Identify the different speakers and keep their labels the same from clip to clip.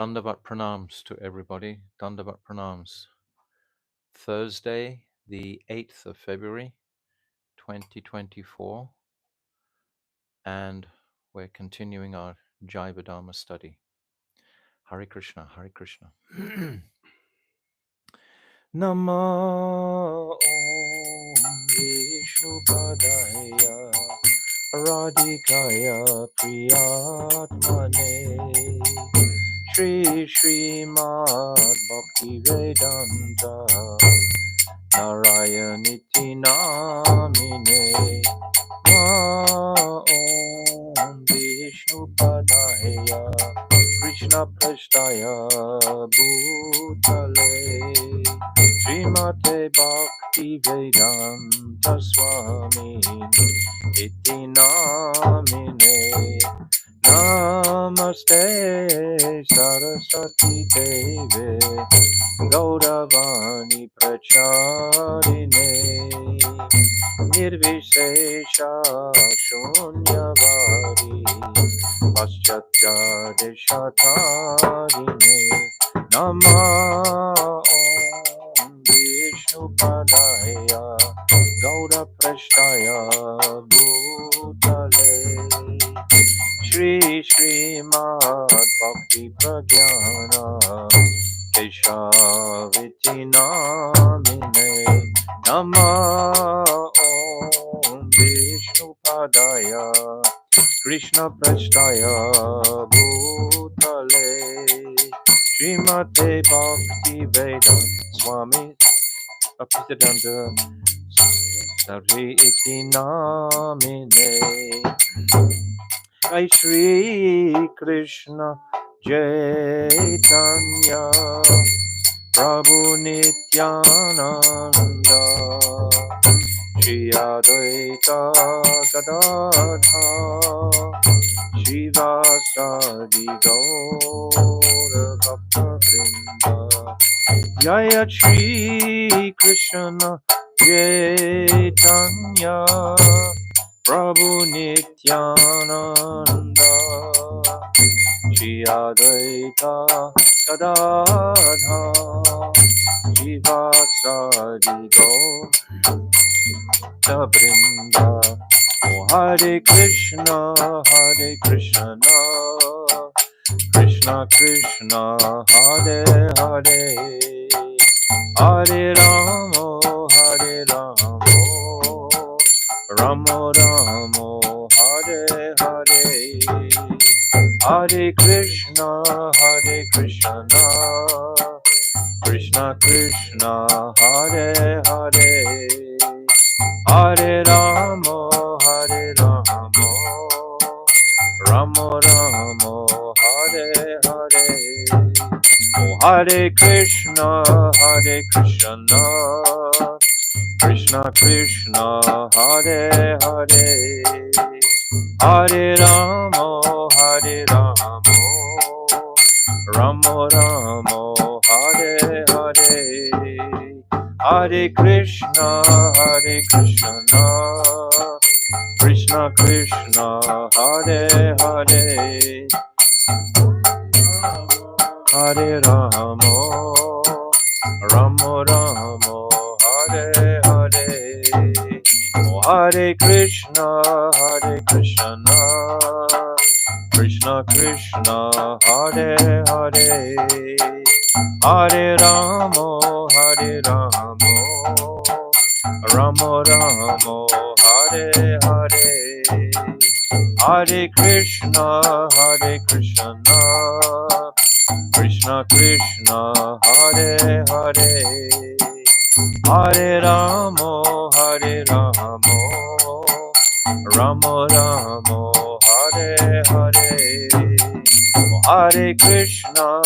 Speaker 1: Dandavat pranams to everybody. Dandavat pranams. Thursday, the 8th of February, 2024, and we're continuing our Jaiva Dharma study. Hare Krishna, Hare Krishna. Nama Om Vishnupadaya Radhikaya Priyatmane Shri Srimad Bhakti Vedanta Narayaniti Namine Om Vishnupadaya Krishna Prashtaya Bhutale Srimate Bhakti Vedanta Swami Iti Namine Namaste Saraswati Deve Gauravani Pracharine Nirvishesha Shunyavadi Paschatya Deshatarine Nama Om Vishnupadaya Gaura Prashtaya Bhutale Shri Srimad Bhakti Pragyana Keshaviti Namine Nama Om Vishnupadaya Krishna Prashtaya Bhutale Srimate Bhakti Vedanta Swami Bhaktisiddhanta Sarvi Iti Namine Jai Shri Krishna Chaitanya Prabhu Nityananda Shri Advaita Gadadha Shivasadi Gaura Bhakta Vrinda Jaya Shri Krishna Chaitanya Prabhu Nityananda Shri Advaita Gadadha Shivasadi Gaura Vrinda Oh Hare Krishna Krishna Krishna Hare Hare Hare Ramo Ramo Ramo Hare Hare Hare Krishna Krishna Krishna Hare Hare Hare Ramo Ramo Ramo Hare Hare Oh Hare Krishna Krishna Krishna Hare Hare Hare Ramo Ramo Ramo Hare Hare Hare Krishna Krishna Krishna Hare Hare Hare Ramo Ramo Ramo Hare Hare Oh Hare Krishna Krishna Krishna Hare Hare Hare Ramo Ramo Ramo Hare Hare Hare Krishna Krishna Krishna Hare Hare Hare Ramo Ramo Ramo Hare Hare Hare Krishna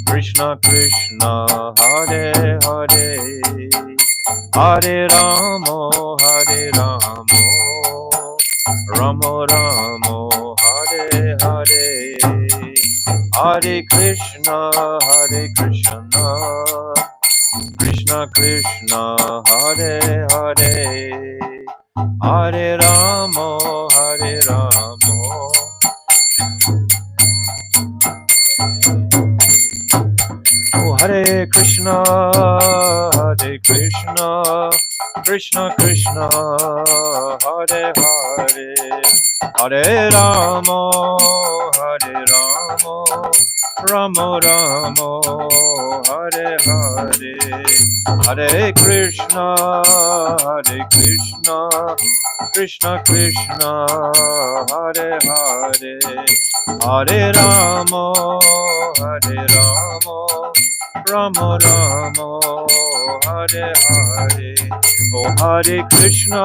Speaker 1: Krishna Krishna Hare Hare Hare Ramo Ramo Ramo Hare Hare Hare Krishna Krishna Krishna Hare Hare Hare Ramo Krishna, Hare Krishna, Krishna Krishna, Hare Hare, Hare Rama, Hare Rama, Rama Rama, Hare Hare, Hare Krishna, Hare Krishna, Krishna Krishna, Hare Hare, Hare Rama, Hare Rama, Rama Rama, Hare Hare. Oh Hare Krishna,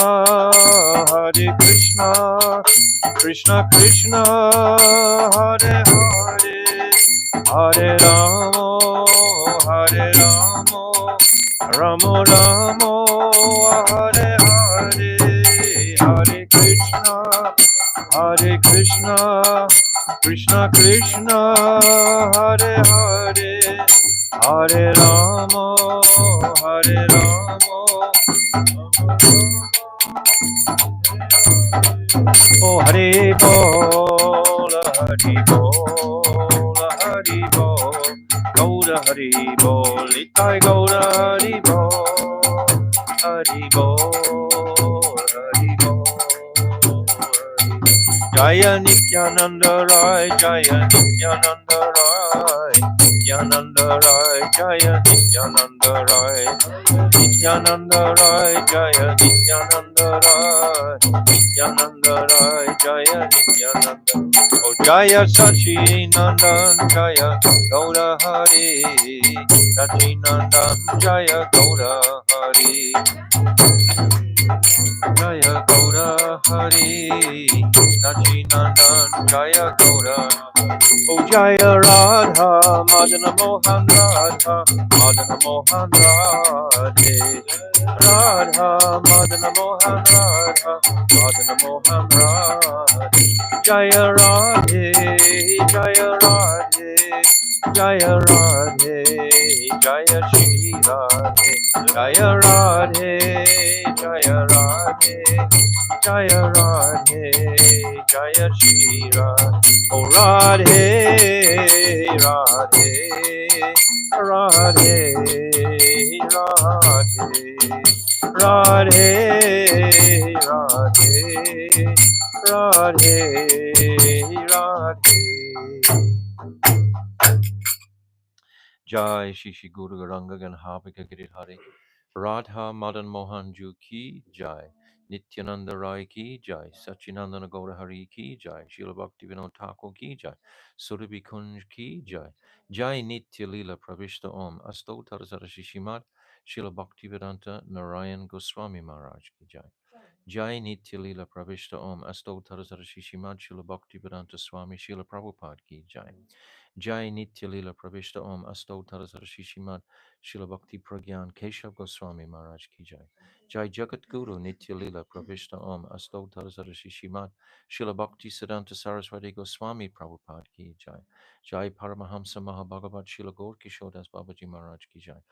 Speaker 1: Hare Krishna, Krishna Krishna, Hare Hare, Hare Rama, Hare Rama, Rama Rama, Hare Hare, Hare Krishna, Hare Krishna, Krishna Krishna, Hare Hare, Hare Rama, Hare Rama. Oh Hare Bol, Hare Bol, Hare Bol, Gouda Hare Bol, Itai Gouda Hare Bol, Hare Bol, Hare Bol, Jaya Nityananda Rai, Jaya Nityananda Rai, Nityananda Rai, Jaya Nityananda Rai, Nityananda Rai, Jaya Nityananda Rai, Nityananda Rai, Jaya Nityananda. Oh Jaya Sachi Nandan, Jaya Gaura Hari, Sachi Nandan, Jaya Gaura Hari, Jaya Gaura Hari, Sachi Nandan, Jaya Gaura. Oh Jaya Radha, Madana Mohan Radha, Madana Mohan Radhe, Radha, Madana Mohan Radha, Madana Mohan Radhe, Jaya Radhe, Jaya Radhe, Jaya Radhe, Jaya Shri Radhe, Jaya Radhe, Jaya Radhe, Jaya Radhe, Jaya Shri Radhe. Oh Radhe, Radhe, Radhe, Radhe, Radhe, Radhe, Radhe, Radhe. Jai Shishi Guru Garanga Ganhabika Giridhari Radha Madan Mohan Ju Ki Jai Nityananda Rai Ki Jai Sachinandana Gaura Hari Ki Jai Srila Bhakti Vinod Thakur Ki Jai Surabhi Kunj Ki Jai Jai Nitya Lila Pravishta Om Astotar Sarashishimat Srila Bhakti Vedanta Narayan Goswami Maharaj Ki Jai Jai Nitya Lila Pravishta Om Astotar Sarashishimat Srila Bhakti Vedanta Swami Srila Prabhupada Ki Jai Jai Nitya Lila Pravishta Om Astotar Sarashishimat Srila Bhakti Pragyan Keshav Goswami Maharaj Ki Jai Jai Jagat Guru Nitya Lila Pravishta Om Astotar Sarashishimat Srila Bhakti Siddhanta Saraswati Goswami Prabhupada Ki Jai Jai Paramahamsa Mahabhagavat Srila Gaur Kishodas Babaji Maharaj Ki Jai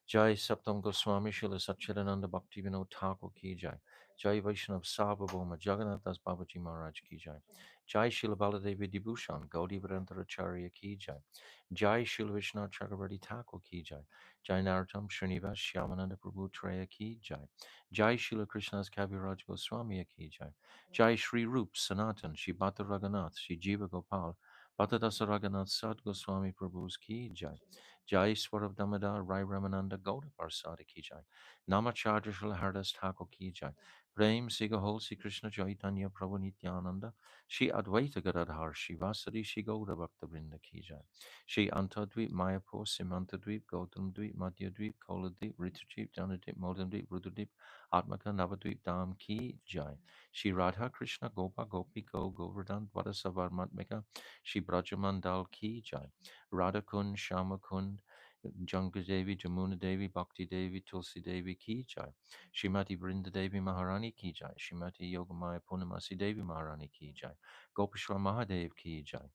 Speaker 1: Jai Saptam Goswami Srila Satchidananda Bhakti Vinod Thakur Ki Jai Jai Vaishnav Sarvabhauma Jagannath Das Babaji Maharaj Ki Jai Jai Srila Baladevi Dibhushan Gaudi Acharya Ki Jai Jai Srila Vishnu Chakravarti Thakur Ki Jai Jai Narottam Srinivas Shyamananda Prabhu Traya Ki Jai Jai Srila Krishna's Kaviraj Goswami Ki Jai Jai Shri Rup Sanatan Shri Bhatta Raghunath Shri Jiva Gopal Bhatta Dasa Raghunath Sad Goswami Prabhu's Ki Jai Jai Swarab Damodar Rai Ramananda Gauda Parsada Ki Jai Namacharya Srila Hardas Thakur Ki Jai Prem Sigahol Sri Krishna Chaitanya Prabhu Nityananda Shri Advaita Gadadhar Shivasari Shri Gaura Bhakta Vrinda Ki Jai Shri Antadvip Mayapur Simantadvip Gautam Dvip Madhyadvip Koladvip Ritudvip Janadvip Modandvip Rududvip Atmaka Navadvip Dham Ki Jai Shri Radha Krishna Gopa Gopi Go Govardhan Vadasavar Matmika Shri Brajamandal Ki Jai Radha Kund Shama Kund Janga Devi Jamuna Devi Bhakti Devi Tulsi Devi Ki Jai Shrimati Brinda Devi Maharani Ki Jai Shrimati Yogamaya Purnamasi Devi Maharani Ki Jai Gopeshwar Mahadev Ki Jai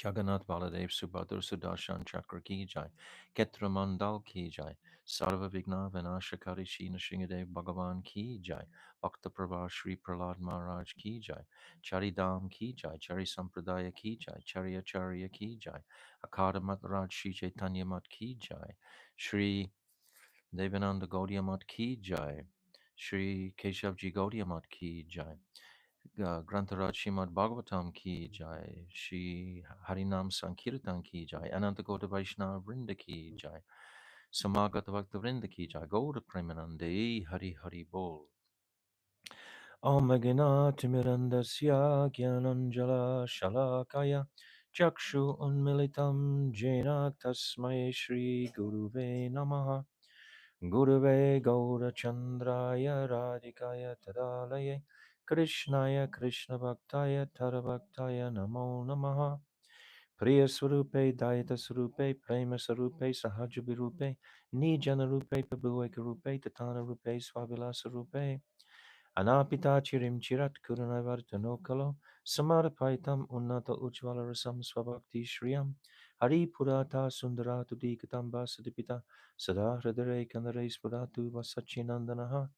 Speaker 1: Jagannath Baladev Subhadra Sudarshan Chakra ki jai, Ketra Mandal ki jai, Sarva Vigna Vinashakari Shina Shingadev Bhagavan ki jai, Bhakta Prabha Shri Prahlad Maharaj ki jai, Chari Dham ki jai, Chari Sampradaya ki jai, Chari Acharya ki jai, Akada Mataraj Shri Chaitanya Mat ki jai, Shri Devananda Gaudiya Mat ki jai, Shri Keshavji Gaudiya Mat ki jai, Grantaraj Srimad Bhagavatam ki jai, Shri Harinam Sankirtan ki jai, Ananta Gauda Vaishnava Vrinda ki jai, Samagata Bhakta Vrinda ki jai, Gauda Premanande Hari Hari Bol. Om Timirandasya Gyananjala Shalakaya Chakshu Unmilitam Jena Tasmai Shri Guruve Namaha Gurave Gaurachandraya Radhikaya Tadalaye Krishnaya Krishna Bhaktaya Tarabhaktaya Namo Namaha Priya Swarupe Dayata Swarupe Prema Swarupe Sahajabirupe Nijana Rupe Prabhueka Rupe Tatana Rupe Swavilasa Rupe Anapita Chirim Chirat Kurunaivartano Kalo Samarapaitam Unnata Ujvala Rasam Swabhakti Shriyam Hari Purata Sundaratu Dikatamba Sadipita Sada Hridare Kandare Spuratu Vasachinandanaha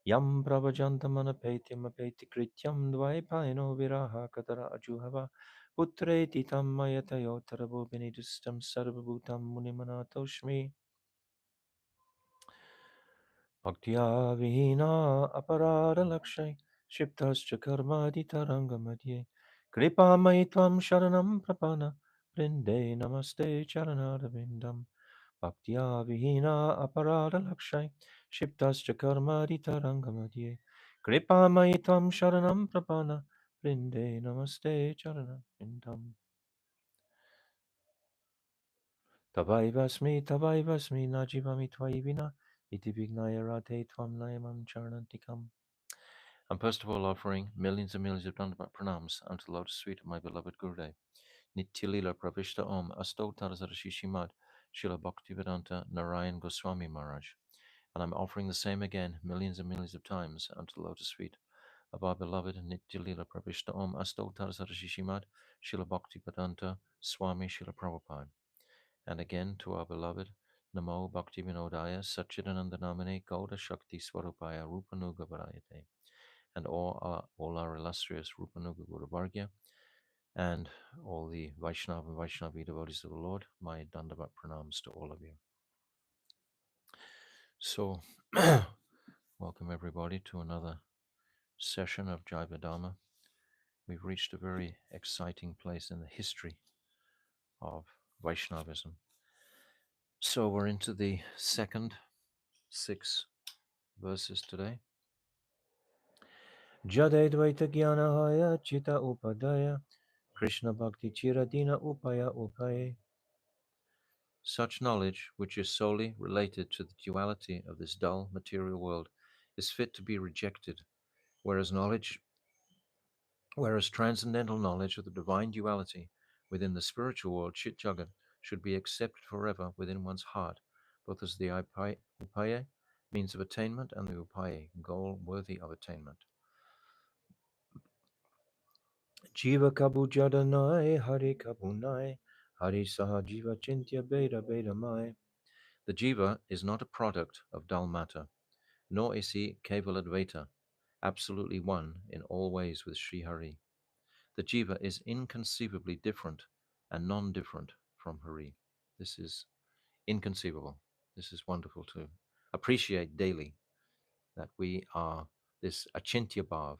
Speaker 1: Yam Pravajantamana Petiam Apeti Krityam Dvaipaino Viraha Katara Ajuhava Putre Titam Mayatayo Tarabo Benedistam Sarvabhutam Munimanatoshmi Bhaktya Vihina Aparada Lakshay Shiptascha Karmadita Rangamadye Kripa Maitvam Sharanam Prapana Brinde Namaste Charanarvindam Bhaktya Vihina Aparada Lakshay Shiptascha Karmadita Rangamadye Kripa Maitvam Sharanam Prapana Brinde Namaste Charanarvindam Tavai Vasmi Najivami Tvaivina Iti Vignaya Radhe Tvam Nayamam Charanantikam. I'm first of all offering millions of Dandavat pranams unto the lotus feet of my beloved Gurudev. Nityalila Pravishta Om Astotar Shishimad Srila Bhaktivedanta Narayan Goswami Maharaj. And I'm offering the same again millions of times unto the lotus feet of our beloved Nityalila Pravishta Om Astotar Shishimad Srila Bhaktivedanta Swami Srila Prabhupada. And again to our beloved Namo Bhakti Vinodaya Satchidananda Namane Gauda Shakti Swarupaya Rupanuga Varayate, and all our illustrious Rupanuga Guru Vargya, and all the Vaishnava and Vaishnavi devotees of the Lord, my Dandavat pranams to all of you. So, welcome everybody to another session of Jaiva Dharma. We've reached a very exciting place in the history of Vaishnavism. So we're into the second 6 verses today. Jade Dvaita Gyanahaya Chita Upadaya Krishna Bhakti Chiradina Upaya Upaye. Such knowledge, which is solely related to the duality of this dull material world, is fit to be rejected, whereas transcendental knowledge of the divine duality within the spiritual world, Chit Jagat, should be accepted forever within one's heart, both as the upaya, means of attainment, and the upaye, goal worthy of attainment. Jiva kabu jadanai, hari kabunai, hari saha jiva chintya beta beta mai. The jiva is not a product of dull matter, nor is he Keval Advaita, absolutely one in all ways with Sri Hari. The jiva is inconceivably different and non-different from Hari. This is inconceivable. This is wonderful to appreciate daily, that we are this achintya bhav,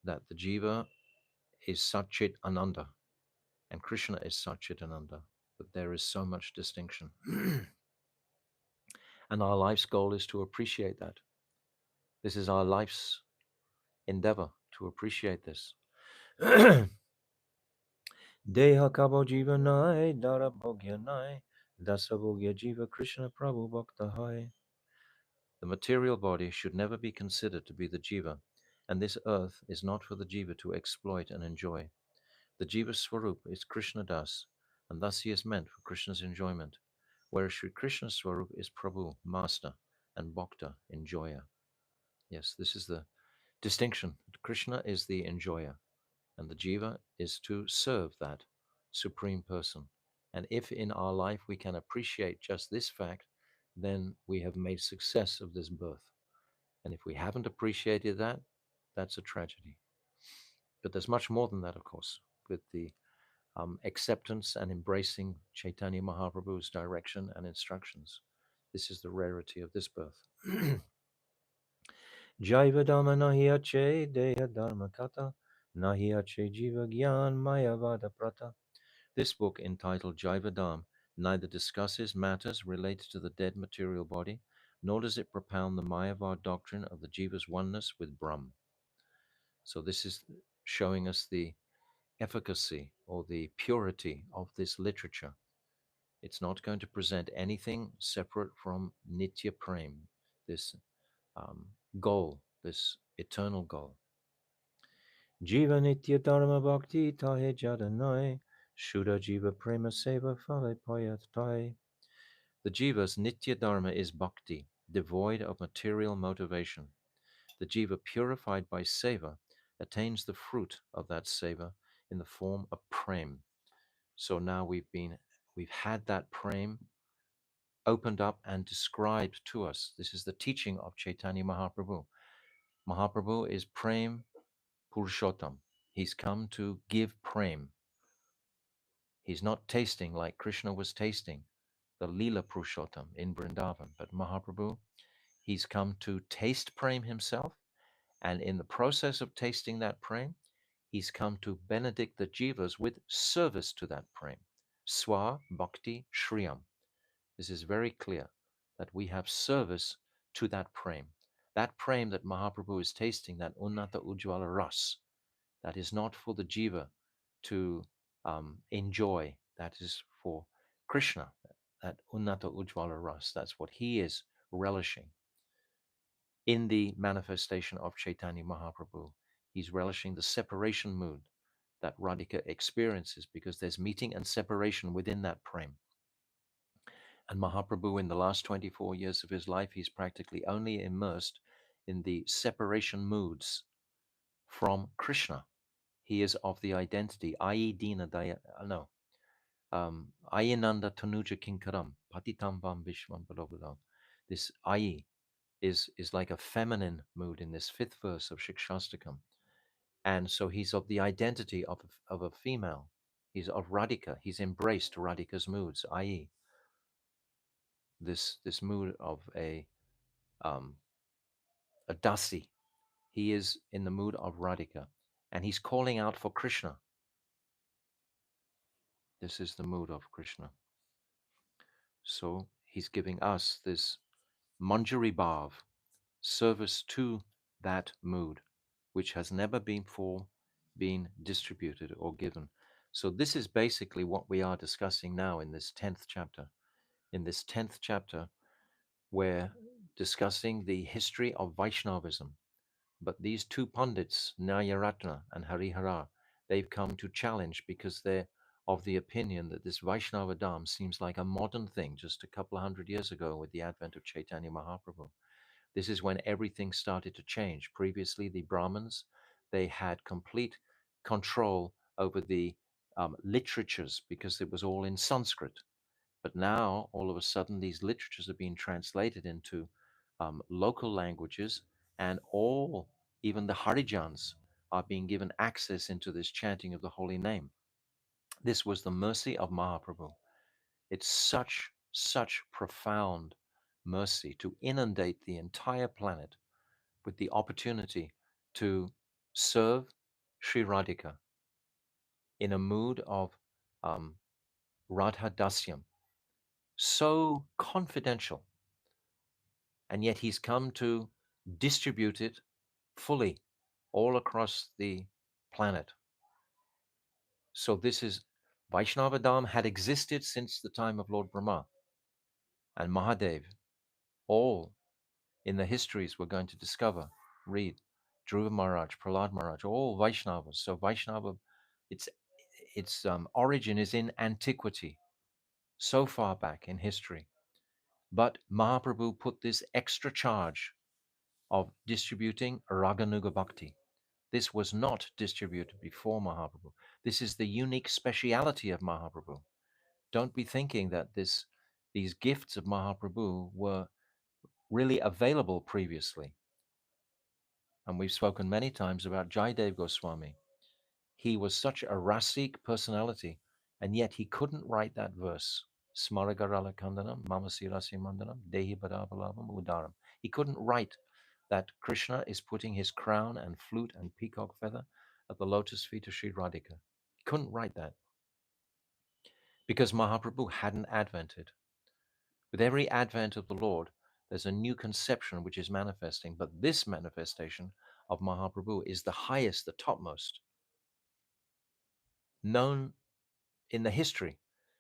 Speaker 1: that the jiva is Satchit Ananda and Krishna is Satchit Ananda, but there is so much distinction. And our life's goal is to appreciate that. This is our life's endeavor, to appreciate this. Deha kabo jiva nai, dara bhogya nai, dasa bhogya jiva Krishna Prabhu bhakta hai. The material body should never be considered to be the jiva, and this earth is not for the jiva to exploit and enjoy. The jiva swarup is Krishna Das, and thus he is meant for Krishna's enjoyment, whereas Sri Krishna's swarup is Prabhu, master, and bhakta, enjoyer. Yes, this is the distinction. Krishna is the enjoyer, And the jiva is to serve that supreme person. And if in our life we can appreciate just this fact, then we have made success of this birth. And if we haven't appreciated that, that's a tragedy. But there's much more than that, of course, with the acceptance and embracing Chaitanya Mahaprabhu's direction and instructions. This is the rarity of this birth. Jaiva Dharma nahi ache deha dharma kata, nahi ache jiva gyan mayavada prata. This book, entitled Jaiva Dharma, neither discusses matters related to the dead material body, nor does it propound the Mayavad doctrine of the jiva's oneness with Brahm. So this is showing us the efficacy or the purity of this literature. It's not going to present anything separate from Nitya Prem, this goal, this eternal goal. Jiva Nitya Dharma Bhakti Tahe Jadanai, Shuddha Jiva Prema Seva Phale Payat Tai. The Jiva's Nitya Dharma is bhakti, devoid of material motivation. The Jiva, purified by seva, attains the fruit of that seva in the form of prem. So now we've had that prem opened up and described to us. This is the teaching of Chaitanya Mahaprabhu. Mahaprabhu is prem purushottam. He's come to give prem. He's not tasting like Krishna was tasting, the Leela Purushottam in Vrindavan. But Mahaprabhu, he's come to taste prem himself. And in the process of tasting that prem, he's come to benedict the jivas with service to that prem. Swa Bhakti Shriyam. This is very clear that we have service to that prem. That prem that Mahaprabhu is tasting, that Unnata Ujjvala Ras, that is not for the jiva to enjoy. That is for Krishna, that Unnata Ujjvala Ras. That's what he is relishing in the manifestation of Chaitanya Mahaprabhu. He's relishing the separation mood that Radhika experiences because there's meeting and separation within that prem. And Mahaprabhu, in the last 24 years of his life, he's practically only immersed in the separation moods from Krishna. He is of the identity, Ayi Dina Daya, no, Ayinanda Tanuja Kinkaram, Patitam Vam Vishwam Padobudam. This Ayi is like a feminine mood in this fifth verse of Shikshastakam. And so he's of the identity of a female. He's of Radhika. He's embraced Radhika's moods, i.e., this mood of um, a dasi. He is in the mood of Radhika, and he's calling out for Krishna. This is the mood of Krishna. So he's giving us this Manjari Bhav, service to that mood, which has never before been distributed or given. So this is basically what we are discussing now in this 10th chapter. In this 10th chapter, we're discussing the history of Vaishnavism. But these two pundits, Nyayaratna and Harihara, they've come to challenge because they're of the opinion that this Vaishnava Dharma seems like a modern thing just a couple of hundred years ago with the advent of Chaitanya Mahaprabhu. This is when everything started to change. Previously, the Brahmins, they had complete control over the literatures because it was all in Sanskrit. But now, all of a sudden, these literatures are being translated into local languages, and even the Harijans, are being given access into this chanting of the holy name. This was the mercy of Mahaprabhu. It's such profound mercy to inundate the entire planet with the opportunity to serve Sri Radhika in a mood of um, Radha Dasyam, so confidential, and yet he's come to distribute it fully all across the planet. So this is Vaishnava Dham had existed since the time of Lord Brahma and Mahadev. All in the histories we're going to discover, read, Dhruva Maharaj, Prahlad Maharaj, all Vaishnavas. So Vaishnava, its origin is in antiquity, so far back in history. But Mahaprabhu put this extra charge of distributing Raganuga Bhakti, This was not distributed before Mahaprabhu. This is the unique speciality of Mahaprabhu. Don't be thinking that these gifts of Mahaprabhu were really available previously. And we've spoken many times about Jaidev Goswami. He was such a Rasik personality, and yet he couldn't write that verse. Smaragarala Kandanam, Mamasirasi Mandanam, Dehi Badabalavam Udaram. He couldn't write that Krishna is putting his crown and flute and peacock feather at the lotus feet of Sri Radhika. He couldn't write that because Mahaprabhu hadn't advented. With every advent of the Lord, there's a new conception which is manifesting, but this manifestation of Mahaprabhu is the highest, the topmost, known in the history.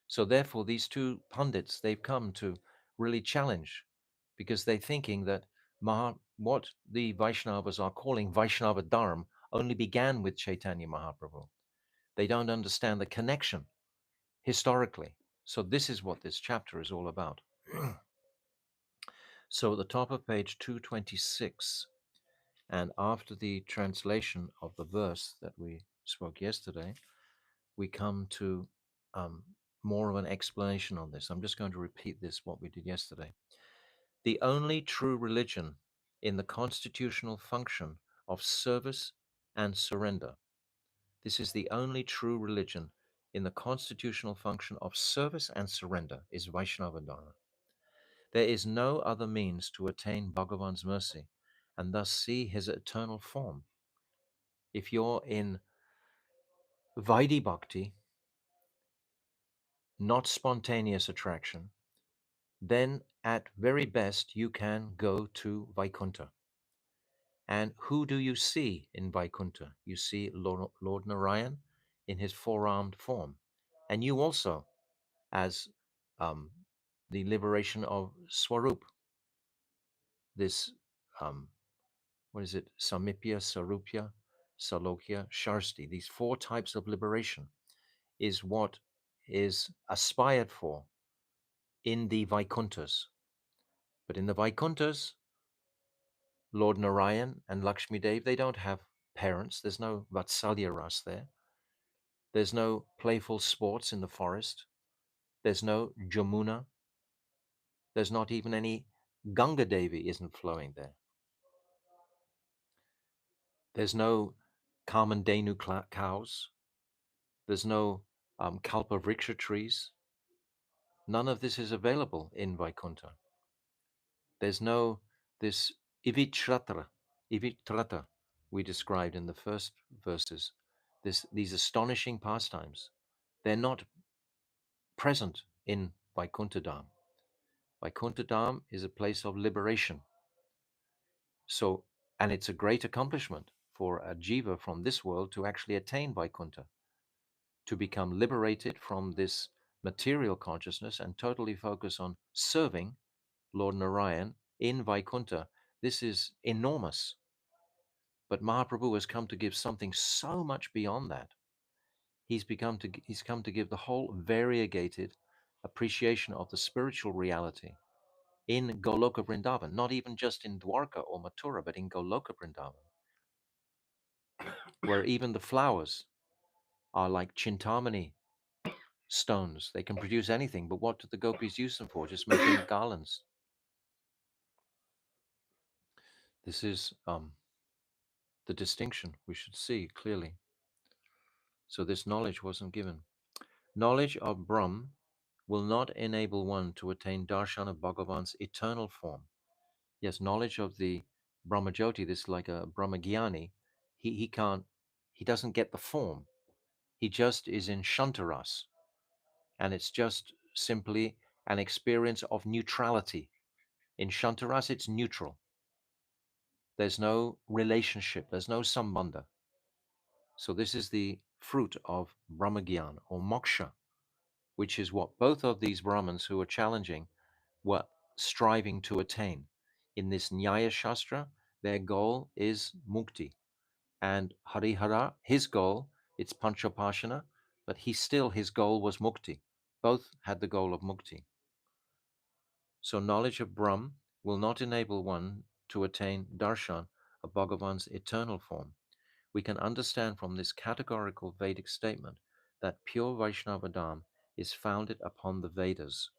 Speaker 1: So therefore, these two pundits, they've come to really challenge because they're thinking that what the Vaishnavas are calling Vaishnava Dharma only began with Chaitanya Mahaprabhu. They don't understand the connection historically. So this is what this chapter is all about. So at the top of page 226, and after the translation of the verse that we spoke yesterday, we come to more of an explanation on this. I'm just going to repeat this, what we did yesterday. The only true religion in the constitutional function of service and surrender. This is the only true religion in the constitutional function of service and surrender is Vaishnava Dharma. There is no other means to attain Bhagavan's mercy and thus see his eternal form. If you're in Vaidhi Bhakti, not spontaneous attraction, then at very best you can go to Vaikuntha. And who do you see in Vaikuntha? You see Lord Narayan in his four-armed form. And you also, as the liberation of Swarup, this, what is it, Samipya, Sarupya, Salokya, Sharsti, these four types of liberation is what is aspired for in the Vaikunthas. But in the Vaikunthas, Lord Narayan and Lakshmi Dev, they don't have parents. There's no Vatsalya Ras there. There's no playful sports in the forest. There's no Jamuna. There's not even any Ganga Devi isn't flowing there. There's no Kamandenu cows. There's no Kalpa Vriksha trees. None of this is available in Vaikuntha. There's no this Ivitrata we described in the first verses. These astonishing pastimes, they're not present in Vaikuntha Dham. Vaikuntha Dham is a place of liberation. So, and it's a great accomplishment for a jiva from this world to actually attain Vaikuntha, to become liberated from this material consciousness and totally focus on serving Lord Narayan in Vaikuntha. This is enormous. But Mahaprabhu has come to give something so much beyond that. He's come to give the whole variegated appreciation of the spiritual reality in Goloka Vrindavan, not even just in Dwarka or Mathura, but in Goloka Vrindavan, where even the flowers are like Chintamani stones. They can produce anything, but what do the gopis use them for? Just making garlands. This is the distinction we should see clearly. So this knowledge wasn't given. Knowledge of Brahm will not enable one to attain darshan of Bhagavan's eternal form. Yes, knowledge of the Brahmajyoti, this like a Brahmagyani, he doesn't get the form. He just is in Shantaras. And it's just simply an experience of neutrality. In Shantaras, it's neutral. There's no relationship, there's no sambandha. So this is the fruit of Brahmagyan or moksha, which is what both of these Brahmins who are challenging were striving to attain. In this Nyaya Shastra, their goal is mukti. And Harihara, his goal, it's Panchapashana, but his goal was mukti. Both had the goal of mukti. So knowledge of Brahm will not enable one to attain darshan of Bhagavan's eternal form, we can understand from this categorical Vedic statement that pure Vaishnava Dharma is founded upon the Vedas.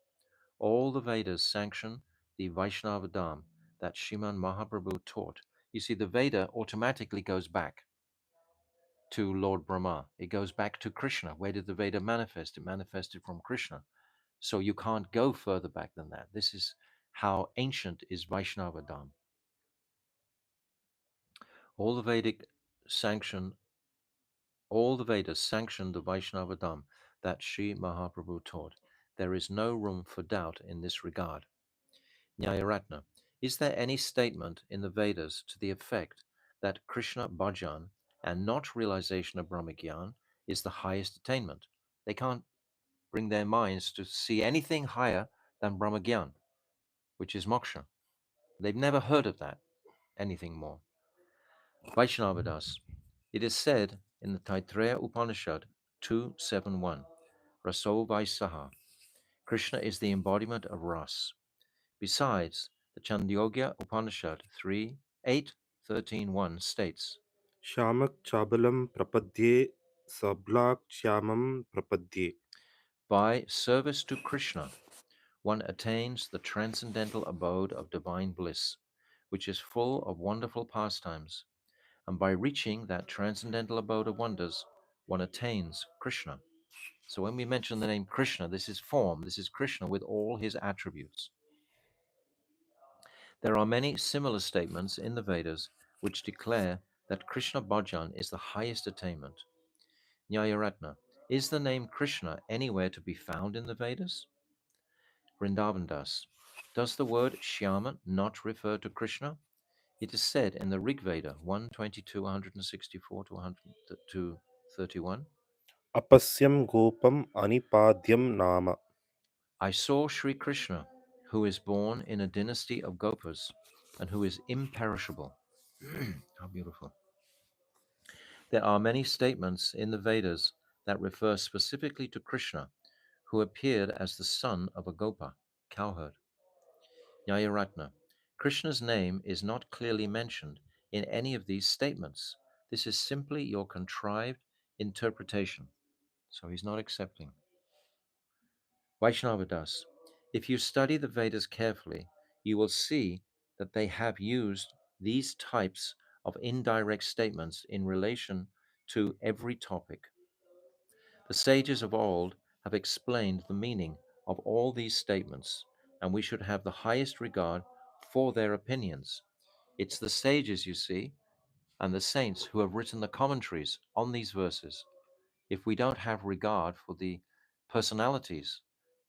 Speaker 1: All the Vedas sanction the Vaishnava Dharma that Sriman Mahaprabhu taught. You see, the Veda automatically goes back to Lord Brahma. It goes back to Krishna. Where did the Veda manifest? It manifested from Krishna. So you can't go further back than that. This is how ancient is Vaishnava Dharma. All the Vedic sanction, all the Vedas sanction the Vaishnava Dharma that Sri Mahaprabhu taught. There is no room for doubt in this regard. Nyayaratna. Is there any statement in the Vedas to the effect that Krishna bhajan and not realization of Brahmagyan is the highest attainment? They can't bring their minds to see anything higher than Brahmagyan, which is moksha. They've never heard of that, anything more. Vaishnavadas. It is said in the Taittiriya Upanishad 271, Raso Vaisaha, Krishna is the embodiment of Ras. Besides, the Chandogya Upanishad 3:8-13:1 states,
Speaker 2: Shiamak चाबलम प्रपद्ये सबलाक श्यामम प्रपद्ये.
Speaker 1: by service to Krishna, one attains the transcendental abode of divine bliss, which is full of wonderful pastimes. And by reaching that transcendental abode of wonders, one attains Krishna. So when we mention the name Krishna, this is form, this is Krishna with all his attributes. There are many similar statements in the Vedas which declare that Krishna bhajan is the highest attainment. Nyayaratna, is the name Krishna anywhere to be found in the Vedas? Vrindavan Das, does the word Shyama not refer to Krishna? It is said in the Rig Veda 122, 164 to 131.
Speaker 2: अपस्यम गोपम अनिपाद्यम नाम.
Speaker 1: I saw Sri Krishna, who is born in a dynasty of Gopas and who is imperishable. How beautiful. There are many statements in the Vedas that refer specifically to Krishna, who appeared as the son of a Gopa, cowherd. Nyayaratna. Krishna's name is not clearly mentioned in any of these statements. This is simply your contrived interpretation. So he's not accepting. Vaishnavadas. If you study the Vedas carefully, you will see that they have used these types of indirect statements in relation to every topic. The sages of old have explained the meaning of all these statements, and we should have the highest regard for their opinions. It's the sages, you see, and the saints who have written the commentaries on these verses. If we don't have regard for the personalities,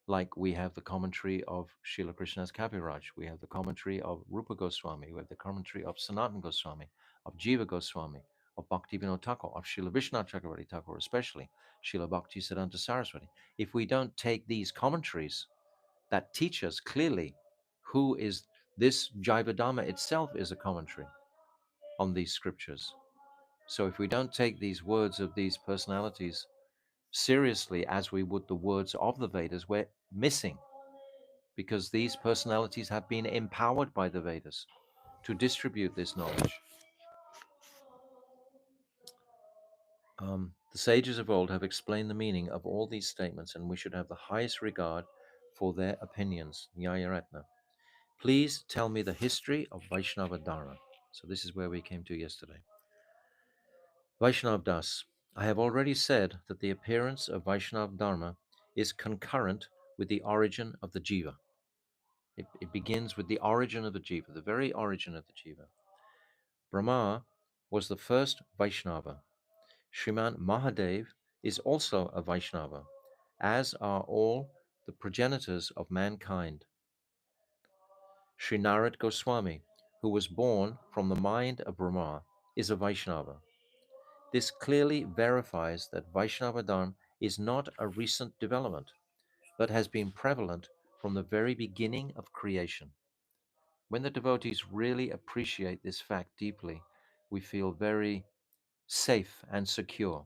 Speaker 1: like we have the commentary of Srila Krishna's Kaviraj, we have the commentary of Rupa Goswami, we have the commentary of Sanatan Goswami, of Jiva Goswami, of Bhaktivinoda Thakur, of Srila Vishnu Chakravarti Thakur, especially Srila Bhakti Siddhanta Saraswati. If we don't take these commentaries that teach us clearly who is this Jaiva Dharma itself is a commentary on these scriptures. So if we don't take these words of these personalities seriously as we would the words of the Vedas, we're missing, because these personalities have been empowered by the Vedas to distribute this knowledge. The sages of old have explained the meaning of all these statements, and we should have the highest regard for their opinions. Nyayaratna. Please tell me the history of Vaishnava Dharma. So this is where we came to yesterday. Vaishnav Das. I have already said that the appearance of Vaishnav Dharma is concurrent with the origin of the jiva. It begins with the origin of the jiva, the very origin of the jiva. Brahma was the first Vaishnava. Sriman Mahadev is also a Vaishnava, as are all the progenitors of mankind. Sri Narad Goswami, who was born from the mind of Brahma, is a Vaishnava. This clearly verifies that Vaishnava Dharma is not a recent development, but has been prevalent from the very beginning of creation. When the devotees really appreciate this fact deeply, we feel very safe and secure.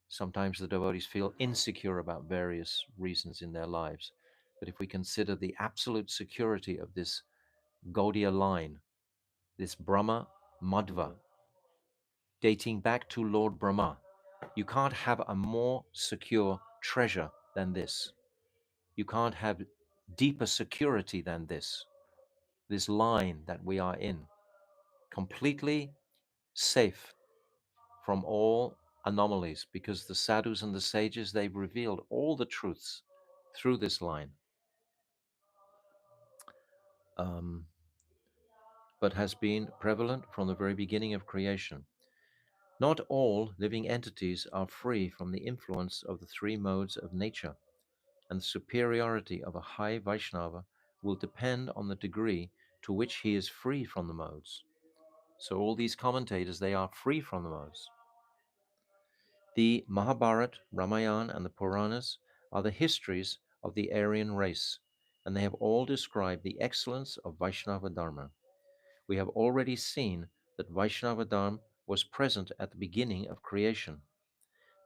Speaker 1: Sometimes the devotees feel insecure about various reasons in their lives. But if we consider the absolute security of this Gaudiya line, this Brahma Madhva dating back to Lord Brahma. You can't have a more secure treasure than this. You can't have deeper security than this line that we are in, completely safe from all anomalies, because the sadhus and the sages, they've revealed all the truths through this line, um, but has been prevalent from the very beginning of creation. Not all living entities are free from the influence of the three modes of nature, and the superiority of a high Vaishnava will depend on the degree to which he is free from the modes. So all these commentators, they are free from the modes. The Mahabharata, Ramayana, and the Puranas are the histories of the Aryan race, and they have all described the excellence of Vaishnava Dharma. We have already seen that Vaishnava Dharma was present at the beginning of creation.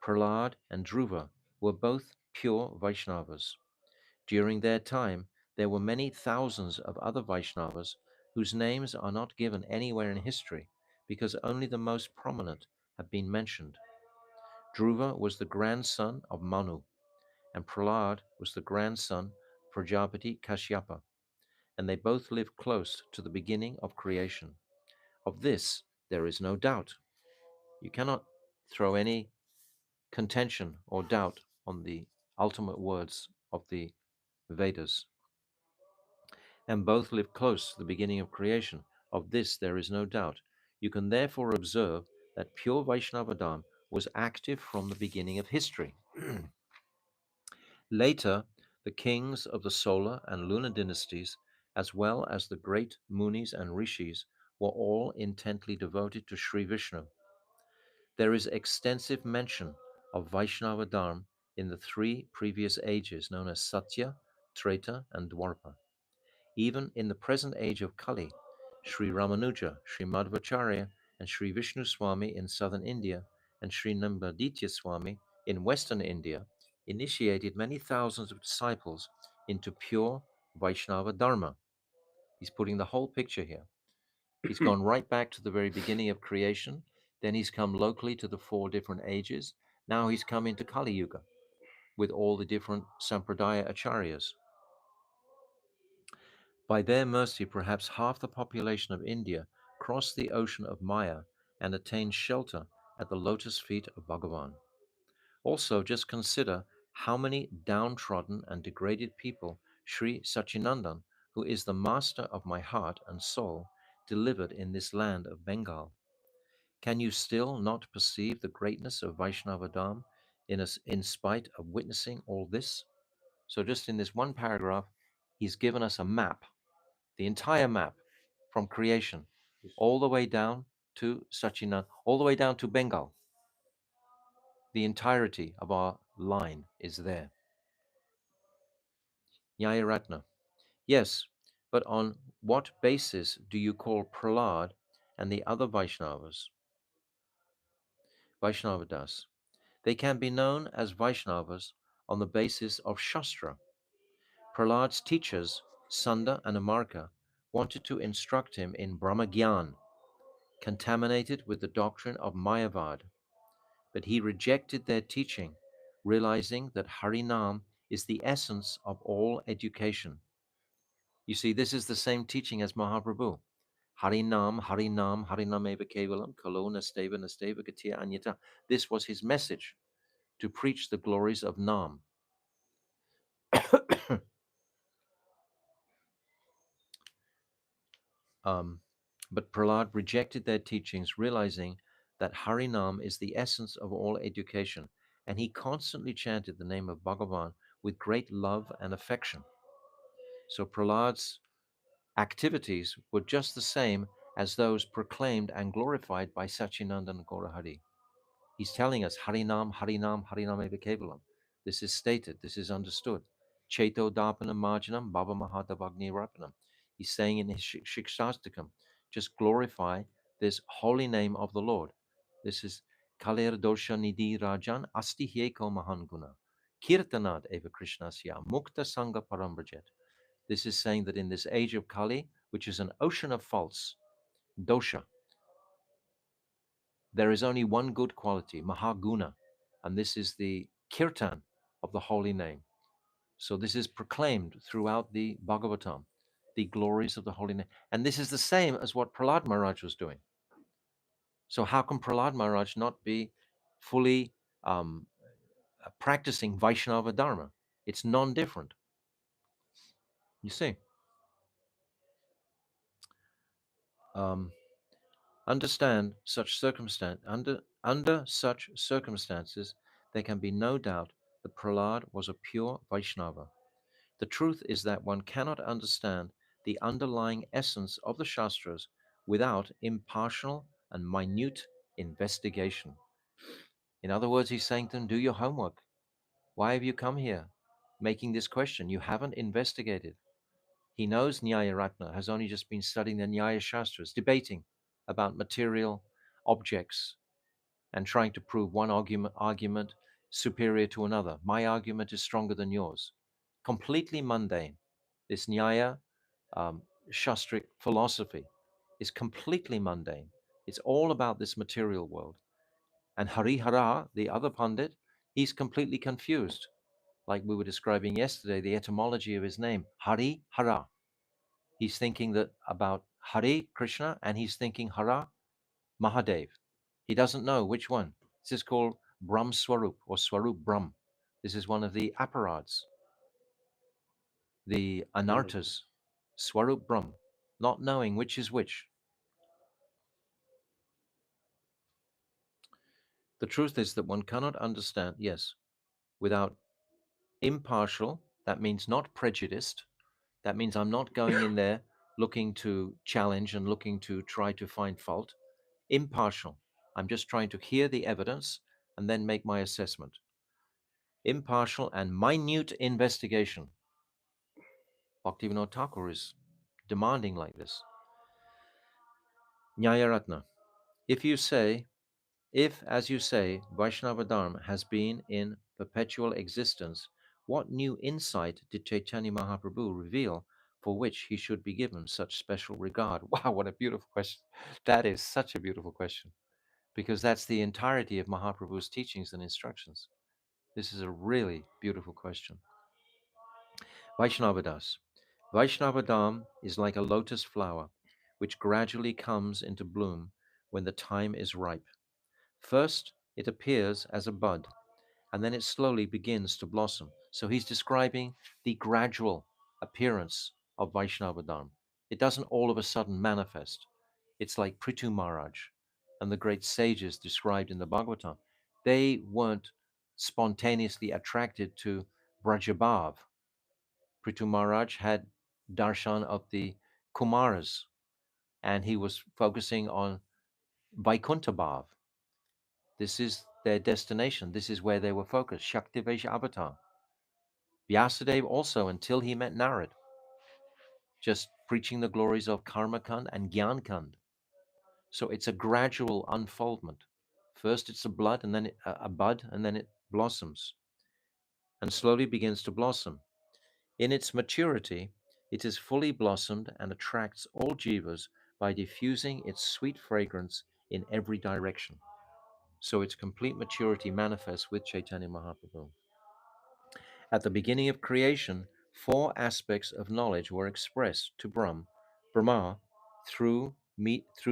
Speaker 1: Prahlad and Dhruva were both pure Vaishnavas. During their time, there were many thousands of other Vaishnavas whose names are not given anywhere in history because only the most prominent have been mentioned. Dhruva was the grandson of Manu, and Prahlad was the grandson of Prajapati Kashyapa, and they both lived close to the beginning of creation. Of this, there is no doubt. You cannot throw any contention or doubt on the ultimate words of the Vedas. And both lived close to the beginning of creation. Of this, there is no doubt. You can therefore observe that pure Vaishnavadam was active from the beginning of history. Later, the kings of the solar and lunar dynasties, as well as the great munis and rishis, were all intently devoted to Sri Vishnu. There is extensive mention of Vaishnava Dharma in the three previous ages known as Satya, Treta, and Dwapara. Even in the present age of Kali, Sri Ramanuja, Sri Madhvacharya, and Sri Vishnu Swami in southern India, and Sri Nambaditya Swami in western India, initiated many thousands of disciples into pure Vaishnava Dharma. He's putting the whole picture here. He's gone right back to the very beginning of creation, then he's come locally to the four different ages. Now he's come into Kali Yuga with all the different Sampradaya Acharyas. By their mercy, perhaps half the population of India crossed the ocean of Maya and attained shelter at the lotus feet of Bhagavan. Also, just consider how many downtrodden and degraded people Sri Sachinandan, who is the master of my heart and soul, delivered in this land of Bengal. Can you still not perceive the greatness of Vaishnavadam in spite of witnessing all this? So, just in this one paragraph, he's given us a map, the entire map from creation, all the way down to Sachinan, all the way down to Bengal. The entirety of our line is there. Nyayaratna. Yes, but on what basis do you call Prahlad and the other Vaishnavas Vaishnavadas? They can be known as Vaishnavas on the basis of Shastra. Prahlad's teachers, Sanda and Amarka, wanted to instruct him in Brahmagyan, contaminated with the doctrine of Mayavad, but he rejected their teaching, realizing that Harinam is the essence of all education. You see, this is the same teaching as Mahaprabhu. Harinam, Harinam, Harinam eva kevalam, kalo nasteva nasteva gatia anyata. This was his message, to preach the glories of Nam. um, but Prahlad rejected their teachings, realizing that Harinam is the essence of all education, and he constantly chanted the name of Bhagavan with great love and affection. So Prahlad's activities were just the same as those proclaimed and glorified by Sachinandan Gaurahari. He's telling us Harinam, Harinam, Harinam eva kevalam. This is stated, this is understood. Cheto Darpanam Marjanam, Baba Mahadavagni Rapanam. He's saying in his Shikshastakam, just glorify this holy name of the Lord. This is Kaler Dosha Nidhi Rajan Asti Hyeko Mahanguna. Kirtanat eva Krishnasya Mukta Sangha Parambrajet. This is saying that in this age of Kali, which is an ocean of faults, dosha, There is only one good quality, Mahaguna, and this is the kirtan of the holy name. So this is proclaimed throughout the Bhagavatam, the glories of the holy name. And this is the same as what Prahlad Maharaj was doing. So how can Prahlad Maharaj not be fully um, practicing Vaishnava Dharma? It's non-different. You see, um, understand such circumstance under such circumstances, there can be no doubt that Prahlad was a pure Vaishnava. The truth is that one cannot understand the underlying essence of the Shastras without impartial and minute investigation. In other words, he's saying to them, do your homework. Why have you come here making this question? You haven't investigated. He knows Nyaya Ratna has only just been studying the Nyaya Shastras, debating about material objects and trying to prove one argument superior to another. My argument is stronger than yours. Completely mundane. This Nyaya um, Shastric philosophy is completely mundane. It's all about this material world. And Harihara, the other Pandit, he's completely confused. Like we were describing yesterday, the etymology of his name, Hari Hara. He's thinking that about Hari Krishna and he's thinking Hara Mahadev. He doesn't know which one. This is called Brahm Swarup or Swarup Brahm. This is one of the aparads, the
Speaker 2: Mm.
Speaker 1: anartas, Swarup Brahm, not knowing which is which. The truth is that one cannot understand, yes, without impartial, that means not prejudiced. That means I'm not going in there looking to challenge and looking to try to find fault. Impartial. I'm just trying to hear the evidence and then make my assessment. Impartial and minute investigation. Bhaktivinoda Thakur is demanding like this. Nyayaratna. If you say, if, as you say, Vaishnava Dharma has been in perpetual existence, what new insight did Chaitanya Mahaprabhu reveal for which he should be given such special regard? Wow, what a beautiful question. That is such a beautiful question because that's the entirety of Mahaprabhu's teachings and instructions. This is a really beautiful question. Vaishnavadas. Vaishnavadam is like a lotus flower, which gradually comes into bloom when the time is ripe. First, it appears as a bud, and then it slowly begins to blossom. So he's describing the gradual appearance of Vaishnavadam. It doesn't all of a sudden manifest. It's like Prithu Maharaj and the great sages described in the Bhagavatam. They weren't spontaneously attracted to Brajabhav. Prithu Maharaj had darshan of the Kumaras, and he was focusing on Vaikuntha Bhav. This is their destination. This is where they were focused. Shaktivesh Avatar. Vyasadeva also, until he met Narad, just preaching the glories of Karma Kand and Gyan Kand. So it's a gradual unfoldment. First, it's a blood, and then a bud, and then it blossoms, and slowly begins to blossom. In its maturity, it is fully blossomed and attracts all jivas by diffusing its sweet fragrance in every direction. So its complete maturity manifests with Chaitanya Mahaprabhu. At the beginning of creation, four aspects of knowledge were expressed to Brahma, through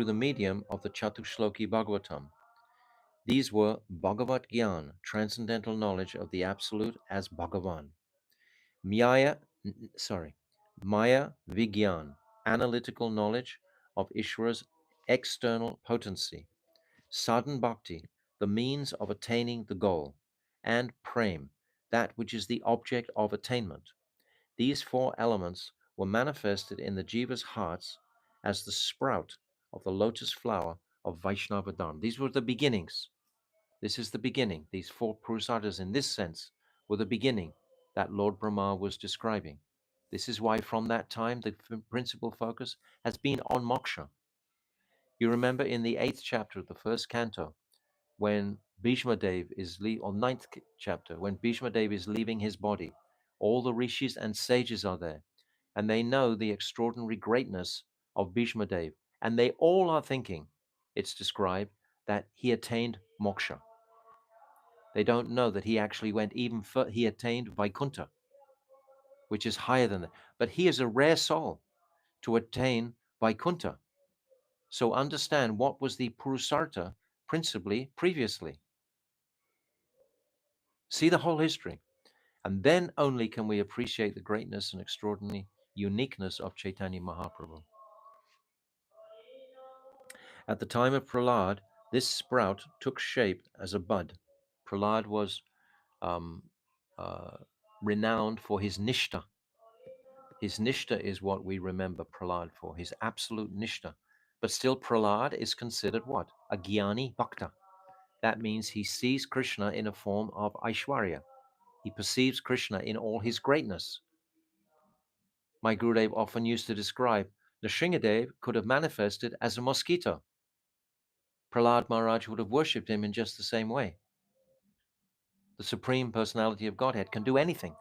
Speaker 1: the medium of the Chatushloki Bhagavatam. These were Bhagavat Gyan, transcendental knowledge of the Absolute as Bhagavan; Maya, Maya Vigyan, analytical knowledge of Ishvara's external potency; Sadhan Bhakti, the means of attaining the goal; and Prem, that which is the object of attainment. These four elements were manifested in the jiva's hearts as the sprout of the lotus flower of Vaishnava Dharma. These were the beginnings. This is the beginning. These four Purusadas, in this sense, were the beginning that Lord Brahma was describing. This is why, from that time, the principal focus has been on moksha. You remember in the 8th chapter of the first canto, when Bhishma Dev is or ninth chapter, when Bhishma Dev is leaving his body, all the rishis and sages are there, and they know the extraordinary greatness of Bhishma Dev, and they all are thinking, it's described, that he attained moksha. They don't know that he actually went even further. He attained Vaikuntha, which is higher than that. But he is a rare soul to attain Vaikuntha. So understand what was the Purusartha principally previously. See the whole history. And then only can we appreciate the greatness and extraordinary uniqueness of Chaitanya Mahaprabhu. At the time of Prahlad, this sprout took shape as a bud. Prahlad was um, uh, renowned for his nishta. His nishta is what we remember Prahlad for, his absolute nishta. But still, Prahlad is considered what? A Jnani Bhakta. That means he sees Krishna in a form of Aishwarya. He perceives Krishna in all his greatness. My Gurudev often used to describe Nrsingadev could have manifested as a mosquito. Prahlad Maharaj would have worshipped him in just the same way. The Supreme Personality of Godhead can do anything.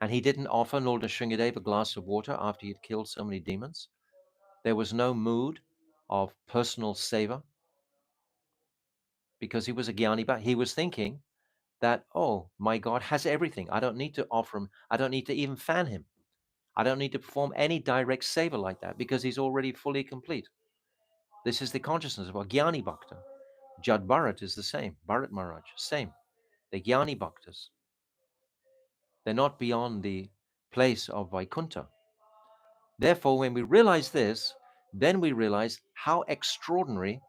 Speaker 1: And he didn't offer Lord Nrsingadev a glass of water after he had killed so many demons. There was no mood of personal seva because he was a Jnani, but he was thinking that, oh, my God has everything. I don't need to offer him. I don't need to even fan him. I don't need to perform any direct seva like that because he's already fully complete. This is the consciousness of a Jnani Bhakta. Jad Bharat is the same. Bharat Maharaj, same. The Jnani Bhaktas. They're not beyond the place of Vaikuntha. Therefore, when we realize this, then we realize how extraordinary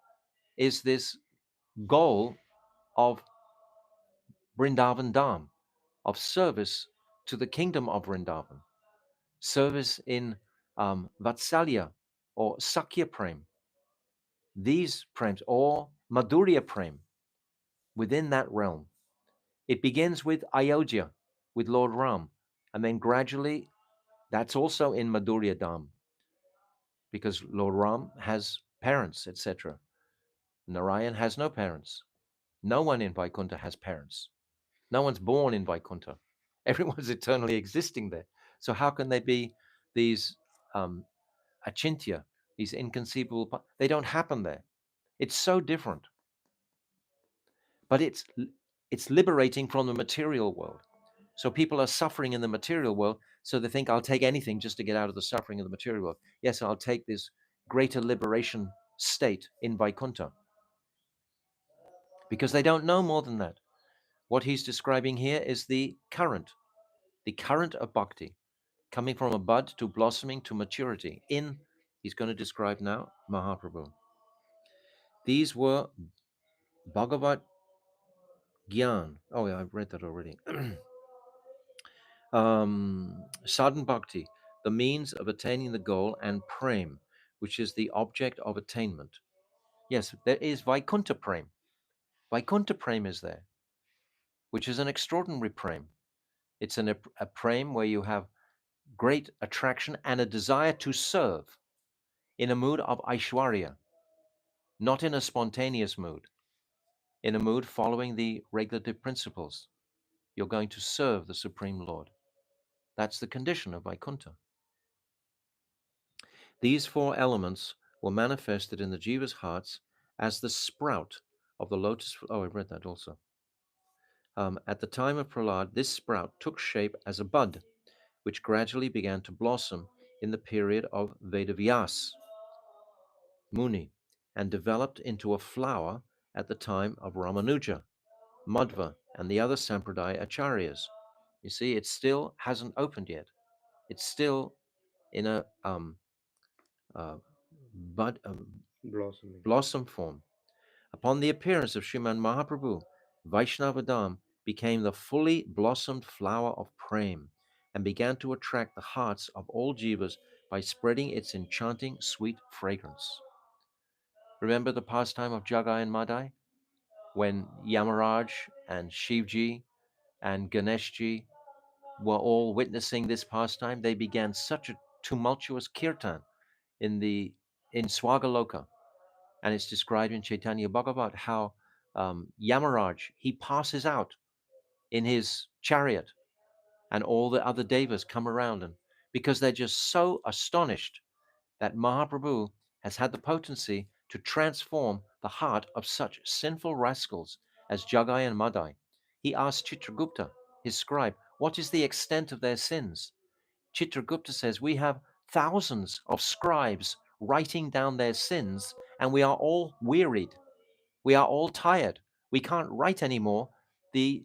Speaker 1: is this goal of Vrindavan Dham, of service to the kingdom of Vrindavan, service in Vatsalya or Sakya Prem, these prems, or Madhurya Prem, within that realm. It begins with Ayodhya, with Lord Ram, and then gradually that's also in Madhurya Dham, because Lord Ram has parents, etc. Narayan has no parents. No one in Vaikuntha has parents. No one's born in Vaikuntha. Everyone's eternally existing there. So how can they be these achintya, these inconceivable? They don't happen there. It's so different. But it's liberating from the material world. So people are suffering in the material world, so they think I'll take anything just to get out of the suffering of the material world. Yes, I'll take this greater liberation state in Vaikuntha. Because they don't know more than that. What he's describing here is the current of bhakti, coming from a bud to blossoming to maturity. He's going to describe now Mahaprabhu. These were Bhagavat Gyan. Oh, yeah, I've read that already. Sadhan Bhakti, the means of attaining the goal, and Prem, which is the object of attainment. Yes, there is Vaikuntha Prem. Vaikuntha Prem is there, which is an extraordinary Prem. It's a Prem where you have great attraction and a desire to serve in a mood of Aishwarya, not in a spontaneous mood, in a mood following the regulative principles. You're going to serve the Supreme Lord. That's the condition of Vaikuntha. These four elements were manifested in the Jiva's hearts as the sprout of the lotus. Oh, I read that also. At the time of Prahlad, this sprout took shape as a bud, which gradually began to blossom in the period of Vedavyas Muni, and developed into a flower at the time of Ramanuja, Madhva, and the other Sampradaya acharyas. You see, it still hasn't opened yet. It's still in a bud,
Speaker 2: Blossoming.
Speaker 1: blossom form. Upon the appearance of Sriman Mahaprabhu, Vaishnavadam became the fully blossomed flower of Prem and began to attract the hearts of all jivas by spreading its enchanting sweet fragrance. Remember the pastime of Jagai and Madai? When Yamaraj and Shivji and Ganeshji were all witnessing this pastime, they began such a tumultuous kirtan in Swagaloka. And it's described in Chaitanya Bhagavat how Yamaraj, he passes out in his chariot, and all the other devas come around, and because they're just so astonished that Mahaprabhu has had the potency to transform the heart of such sinful rascals as Jagai and Madai. He asked Chitragupta, his scribe, what is the extent of their sins? Chitragupta says, we have thousands of scribes writing down their sins, and we are all wearied. We are all tired. We can't write anymore the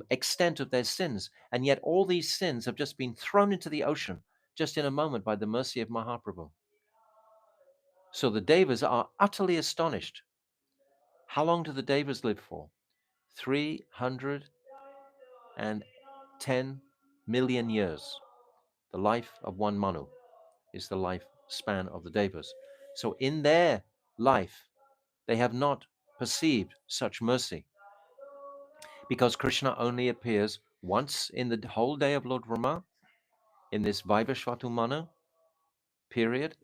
Speaker 1: extent of their sins. And yet all these sins have just been thrown into the ocean just in a moment by the mercy of Mahaprabhu. So the Devas are utterly astonished. How long do the Devas live for? 310 million years. The life of one Manu is the lifespan of the Devas. So in their life, they have not perceived such mercy, because Krishna only appears once in the whole day of Lord Rama, in this Vaivashvatu Manu period,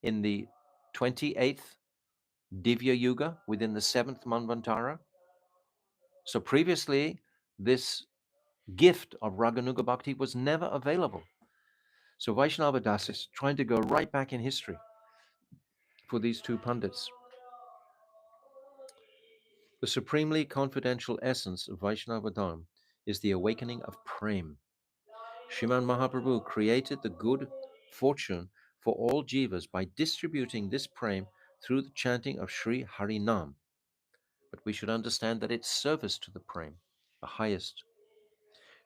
Speaker 1: in the 28th Divya Yuga, within the 7th Manvantara. So previously, this gift of Raganuga Bhakti was never available. So Vaishnava Das is trying to go right back in history for these two pundits. The supremely confidential essence of Vaishnava Dharma is the awakening of prem. Sriman Mahaprabhu created the good fortune for all jivas by distributing this prem through the chanting of Sri Hari Nam. But we should understand that it's service to the prem, the highest.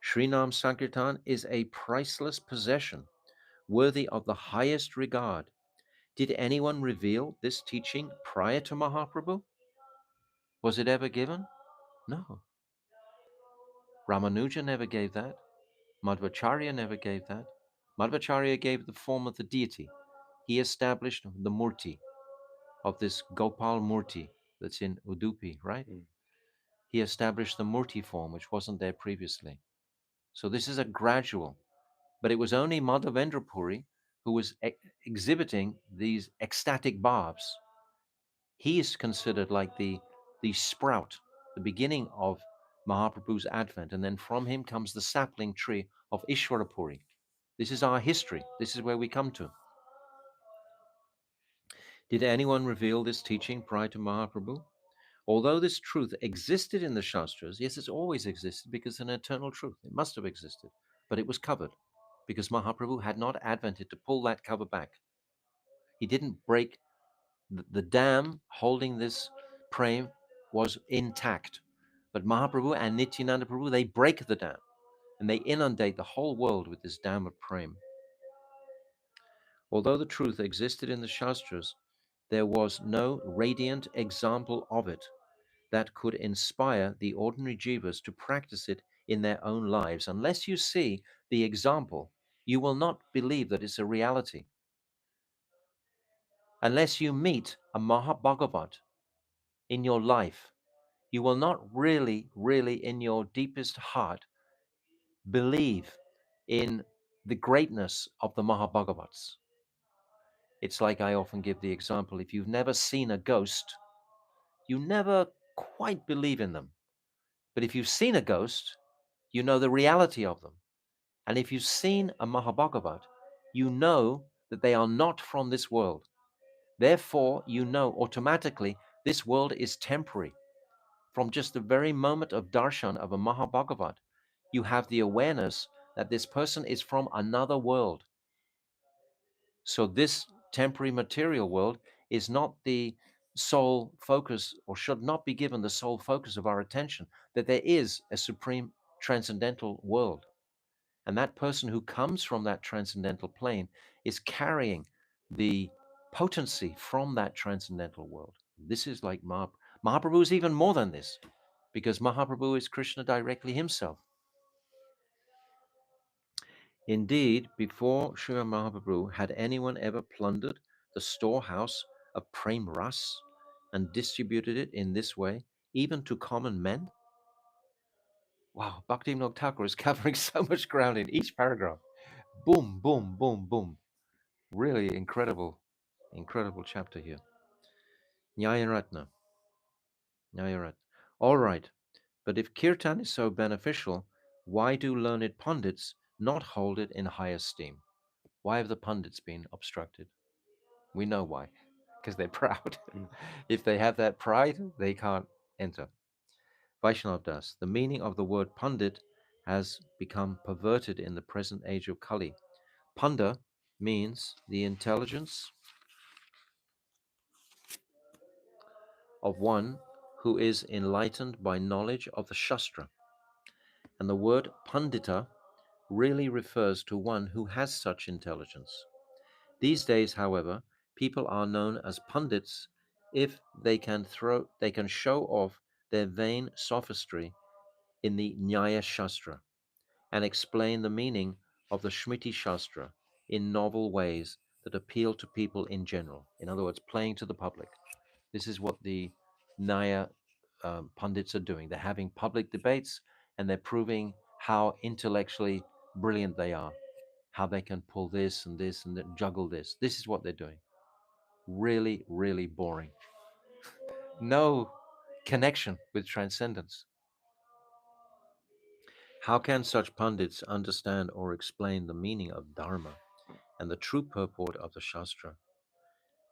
Speaker 1: Sri Nam Sankirtan is a priceless possession, worthy of the highest regard. Did anyone reveal this teaching prior to Mahaprabhu? Was it ever given? No. Ramanuja never gave that. Madhvacharya never gave that. Madhvacharya gave the form of the deity. He established the Murti of this Gopal Murti that's in Udupi, right? He established the Murti form, which wasn't there previously. So this is a gradual, but it was only Madhavendra Puri who was exhibiting these ecstatic bhavs. He is considered like the sprout, the beginning of Mahaprabhu's advent, and then from him comes the sapling tree of Ishwarapuri. This is our history. This is where we come to. Did anyone reveal this teaching prior to Mahaprabhu? Although this truth existed in the Shastras, yes, it's always existed because it's an eternal truth. It must have existed, but it was covered because Mahaprabhu had not advented to pull that cover back. He didn't break the dam holding this prem was intact. But Mahaprabhu and Nityananda Prabhu, they break the dam and they inundate the whole world with this dam of prem. Although the truth existed in the Shastras, there was no radiant example of it that could inspire the ordinary jivas to practice it in their own lives. Unless you see the example, you will not believe that it's a reality. Unless you meet a Mahabhagavat in your life, you will not really, really, in your deepest heart, believe in the greatness of the Mahabhagavats. It's like I often give the example, if you've never seen a ghost, you never quite believe in them. But if you've seen a ghost, you know the reality of them. And if you've seen a Mahabhagavat, you know that they are not from this world. Therefore, you know automatically this world is temporary. From just the very moment of darshan of a Mahabhagavat, you have the awareness that this person is from another world. So this temporary material world is not the sole focus, or should not be given the sole focus of our attention, that there is a supreme transcendental world. And that person who comes from that transcendental plane is carrying the potency from that transcendental world. This is like Mahaprabhu is even more than this, because Mahaprabhu is Krishna directly himself. Indeed, before Srila Mahaprabhu, had anyone ever plundered the storehouse of Prem Ras and distributed it in this way, even to common men? Wow, Bhaktivinoda Thakur is covering so much ground in each paragraph. Boom, boom, boom, boom. Really incredible, incredible chapter here. Nyayaratna. Nyayaratna. All right, but if kirtan is so beneficial, why do learned pundits not hold it in high esteem? Why have the pundits been obstructed? We know why. because they're proud.
Speaker 2: Mm.
Speaker 1: If they have that pride, they can't enter. Vaishnav Das. The meaning of the word Pandit has become perverted in the present age of Kali. Panda means the intelligence of one who is enlightened by knowledge of the Shastra. And the word Pandita really refers to one who has such intelligence. These days, however, people are known as pundits if they can show off their vain sophistry in the Nyaya Shastra and explain the meaning of the Shmiti Shastra in novel ways that appeal to people in general. In other words, playing to the public. This is what the Nyaya pundits are doing. They're having public debates and they're proving how intellectually brilliant they are, how they can pull this and juggle this. This is what they're doing. Really, really boring. No connection with transcendence. How can such pundits understand or explain the meaning of Dharma and the true purport of the Shastra?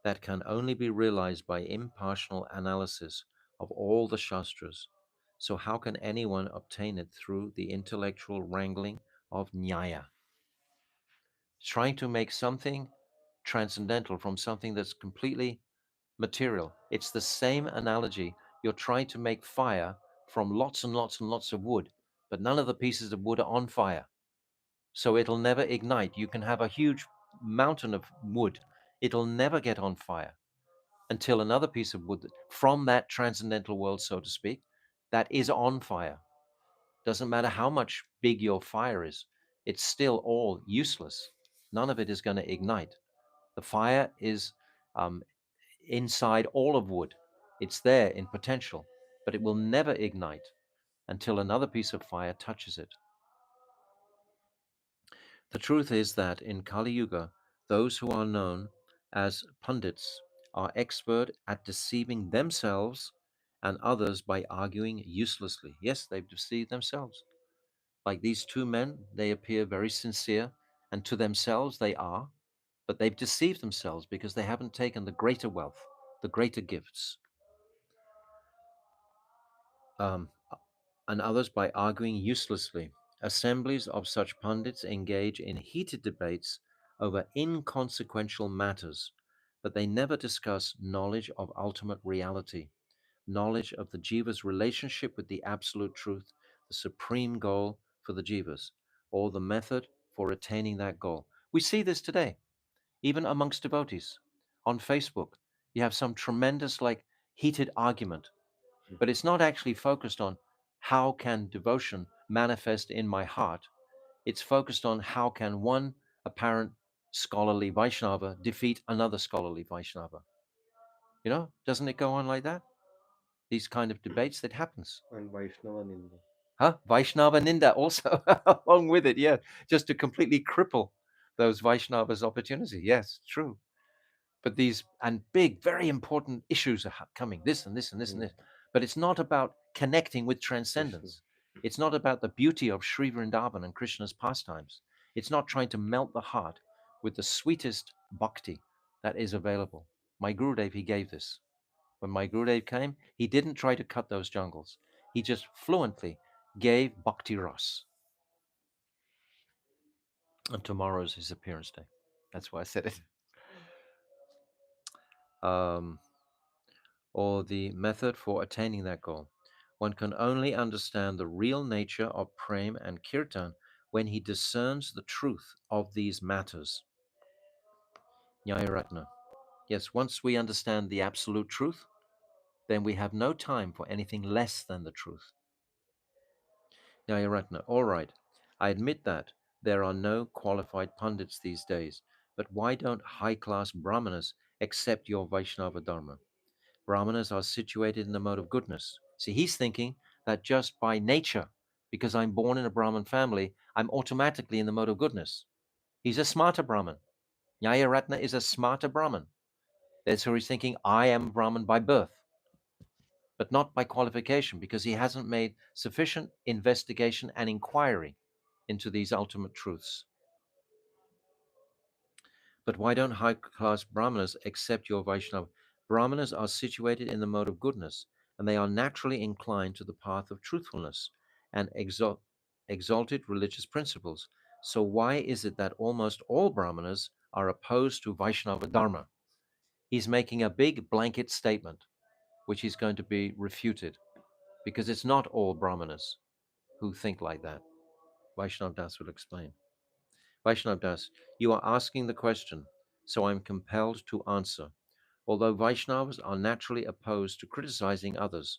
Speaker 1: That can only be realized by impartial analysis of all the Shastras. So, how can anyone obtain it through the intellectual wrangling of Nyaya? Trying to make something transcendental from something that's completely material. It's the same analogy. You're trying to make fire from lots and lots and lots of wood, but none of the pieces of wood are on fire. So it'll never ignite. You can have a huge mountain of wood, it'll never get on fire until another piece of wood from that transcendental world, so to speak, that is on fire. Doesn't matter how much big your fire is, it's still all useless. None of it is going to ignite. The fire is um, inside all of wood. It's there in potential, but it will never ignite until another piece of fire touches it. The truth is that in Kali Yuga, those who are known as pundits are expert at deceiving themselves and others by arguing uselessly. Yes, they've deceived themselves. Like these two men, they appear very sincere, and to themselves they are, but they've deceived themselves because they haven't taken the greater wealth, the greater gifts. Um, and others by arguing uselessly. Assemblies of such pundits engage in heated debates over inconsequential matters, but they never discuss knowledge of ultimate reality, knowledge of the jiva's relationship with the absolute truth, the supreme goal for the jivas, or the method for attaining that goal. We see this today, even amongst devotees. On Facebook, you have some tremendous, like, heated argument, but it's not actually focused on how can devotion manifest in my heart. It's focused on how can one apparent scholarly Vaishnava defeat another scholarly Vaishnava. Doesn't it go on like that? These kind of debates that happens.
Speaker 2: And Vaishnava Ninda.
Speaker 1: Huh? Vaishnava Ninda also along with it, yeah, just to completely cripple those Vaishnavas' opportunity. Yes, true. But these and big, very important issues are coming, this and this and this and
Speaker 2: Mm.
Speaker 1: this. But it's not about connecting with
Speaker 2: Krishna.
Speaker 1: transcendence. It's not about the beauty of Sri Vrindavan and Krishna's pastimes. It's not trying to melt the heart with the sweetest bhakti that is available. My Gurudev, he gave this. When my Gurudev came, he didn't try to cut those jungles. He just fluently gave bhakti ras. And tomorrow's his appearance day. That's why I said it. Um, or the method for attaining that goal. One can only understand the real nature of prem and kirtan when he discerns the truth of these matters. Nyayaratna. Yes, once we understand the absolute truth, then we have no time for anything less than the truth. Nyayaratna. All right, I admit that there are no qualified pundits these days, but why don't high-class brahmanas accept your Vaishnava Dharma? Brahmanas are situated in the mode of goodness. See, he's thinking that just by nature, because I'm born in a Brahmin family, I'm automatically in the mode of goodness. He's a smarter Brahmin. Nyayaratna is a smarter Brahmin. That's where he's thinking, I am Brahmin by birth, but not by qualification, because he hasn't made sufficient investigation and inquiry into these ultimate truths. But why don't high class Brahmanas accept your Vaishnava? Brahmanas are situated in the mode of goodness, and they are naturally inclined to the path of truthfulness and exalted religious principles. So, why is it that almost all Brahmanas are opposed to Vaishnava Dharma? He's making a big blanket statement, which is going to be refuted, because it's not all Brahmanas who think like that. Vaishnav Das will explain. Vaishnav Das, you are asking the question, so I'm compelled to answer. Although Vaishnavas are naturally opposed to criticizing others,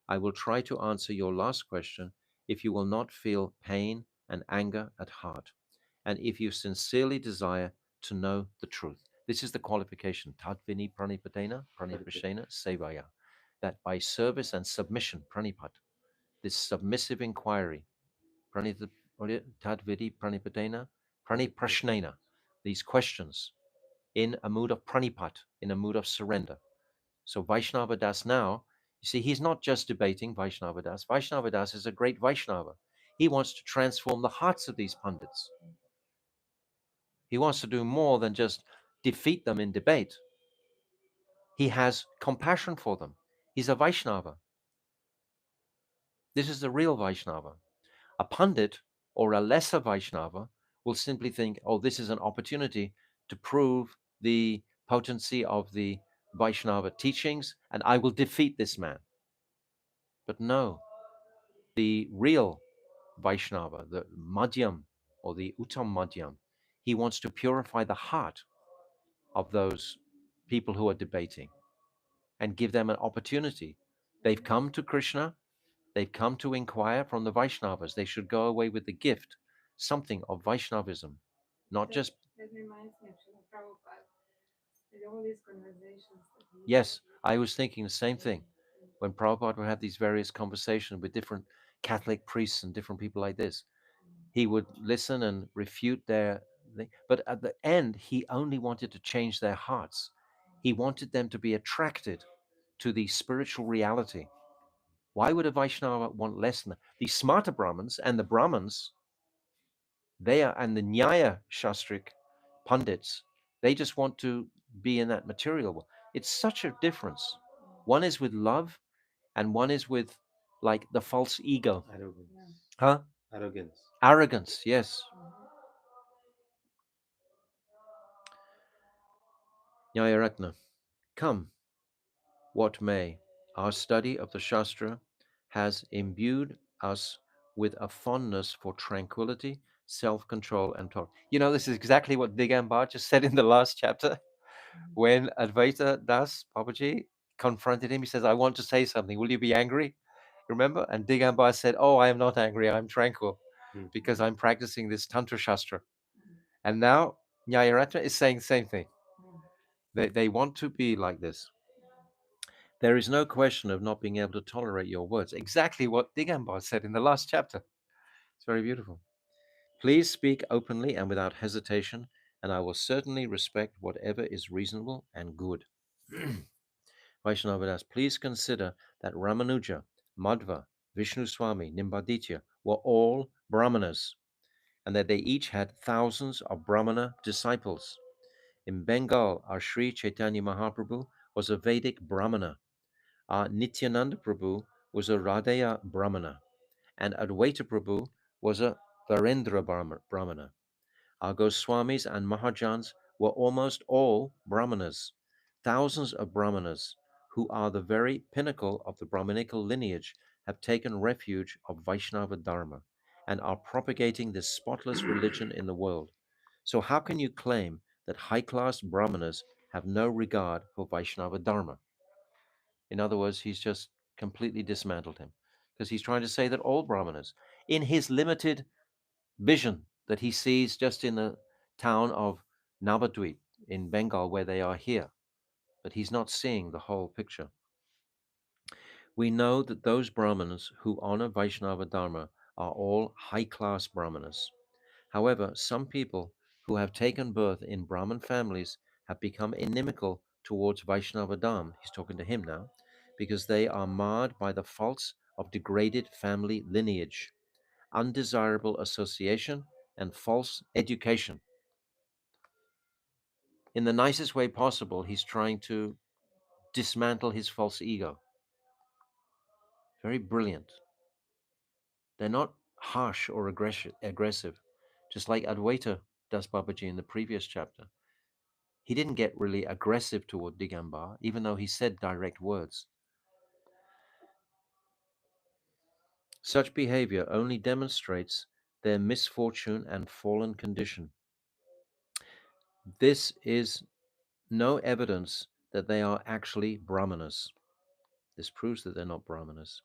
Speaker 1: I will try to answer your last question if you will not feel pain and anger at heart, and if you sincerely desire to know the truth. This is the qualification, Tadvini Pranipatena, Pranipashena, Sevaya, that by service and submission, Pranipat, this submissive inquiry, Tadvidi Pranipatena, Praniprashnena, these questions in a mood of pranipat, in a mood of surrender. So Vaishnava Das now, you see, he's not just debating Vaishnava Das. Vaishnava Das is a great Vaishnava. He wants to transform the hearts of these pundits. He wants to do more than just defeat them in debate. He has compassion for them. He's a Vaishnava. This is the real Vaishnava. A pundit or a lesser Vaishnava will simply think, oh, this is an opportunity to prove the potency of the Vaishnava teachings, and I will defeat this man. But no, the real Vaishnava, the Madhyam or the Uttam Madhyam, he wants to purify the heart of those people who are debating and give them an opportunity. They've come to Krishna, they've come to inquire from the Vaishnavas. They should go away with the gift, something of Vaishnavism, not just.
Speaker 3: That reminds me of Srila Prabhupada. With all these conversations that he
Speaker 1: Yes, I was thinking the same thing.
Speaker 3: had.
Speaker 1: When Prabhupada would have these various conversations with different Catholic priests and different people like this, he would listen and refute their thing. But at the end, he only wanted to change their hearts. He wanted them to be attracted to the spiritual reality. Why would a Vaishnava want less than that? The smarter Brahmins and the Brahmins, they are, and the Nyaya Shastric pundits, they just want to be in that material world. It's such a difference. One is with love, and one is with like the false ego.
Speaker 2: Arrogance.
Speaker 1: Huh?
Speaker 2: Arrogance.
Speaker 1: Arrogance, yes. Nyayaratna, come, what may, our study of the Shastra has imbued us with a fondness for tranquility, self control, and tolerance. You know, this is exactly what Digambar just said in the last chapter when Advaita Das Babaji confronted him. He says, I want to say something. Will you be angry? Remember? And Digambar said, oh, I am not angry. I'm tranquil
Speaker 2: Hmm.
Speaker 1: because I'm practicing this Tantra Shastra. And now Nyayaratna is saying the same thing. They want to be like this. There is no question of not being able to tolerate your words. Exactly what Digambar said in the last chapter. It's very beautiful. Please speak openly and without hesitation, and I will certainly respect whatever is reasonable and good. Vaishnavadas, please consider that Ramanuja, Madhva, Vishnu Swami, Nimbaditya were all Brahmanas, and that they each had thousands of Brahmana disciples. In Bengal, our Sri Chaitanya Mahaprabhu was a Vedic Brahmana. Our Nityananda Prabhu was a Radhaya Brahmana, and Advaita Prabhu was a Varendra Brahmana. Our Goswamis and Mahajans were almost all Brahmanas. Thousands of Brahmanas, who are the very pinnacle of the Brahminical lineage, have taken refuge of Vaishnava Dharma and are propagating this spotless religion in the world. So, how can you claim that high class Brahmanas have no regard for Vaishnava Dharma? In other words, he's just completely dismantled him because he's trying to say that all Brahmanas, in his limited vision that he sees just in the town of Navadvip in Bengal, where they are here, but he's not seeing the whole picture. We know that those Brahmanas who honor Vaishnava Dharma are all high class Brahmanas. However, some people who have taken birth in Brahmin families have become inimical towards Vaishnava Dharma. He's talking to him now, because they are marred by the faults of degraded family lineage, undesirable association, and false education. In the nicest way possible, he's trying to dismantle his false ego. Very brilliant. They're not harsh or aggressive, just like Advaita Das Babaji in the previous chapter. He didn't get really aggressive toward Digambar, even though he said direct words. Such behavior only demonstrates their misfortune and fallen condition. This is no evidence that they are actually Brahmanas. This proves that they're not Brahmanas.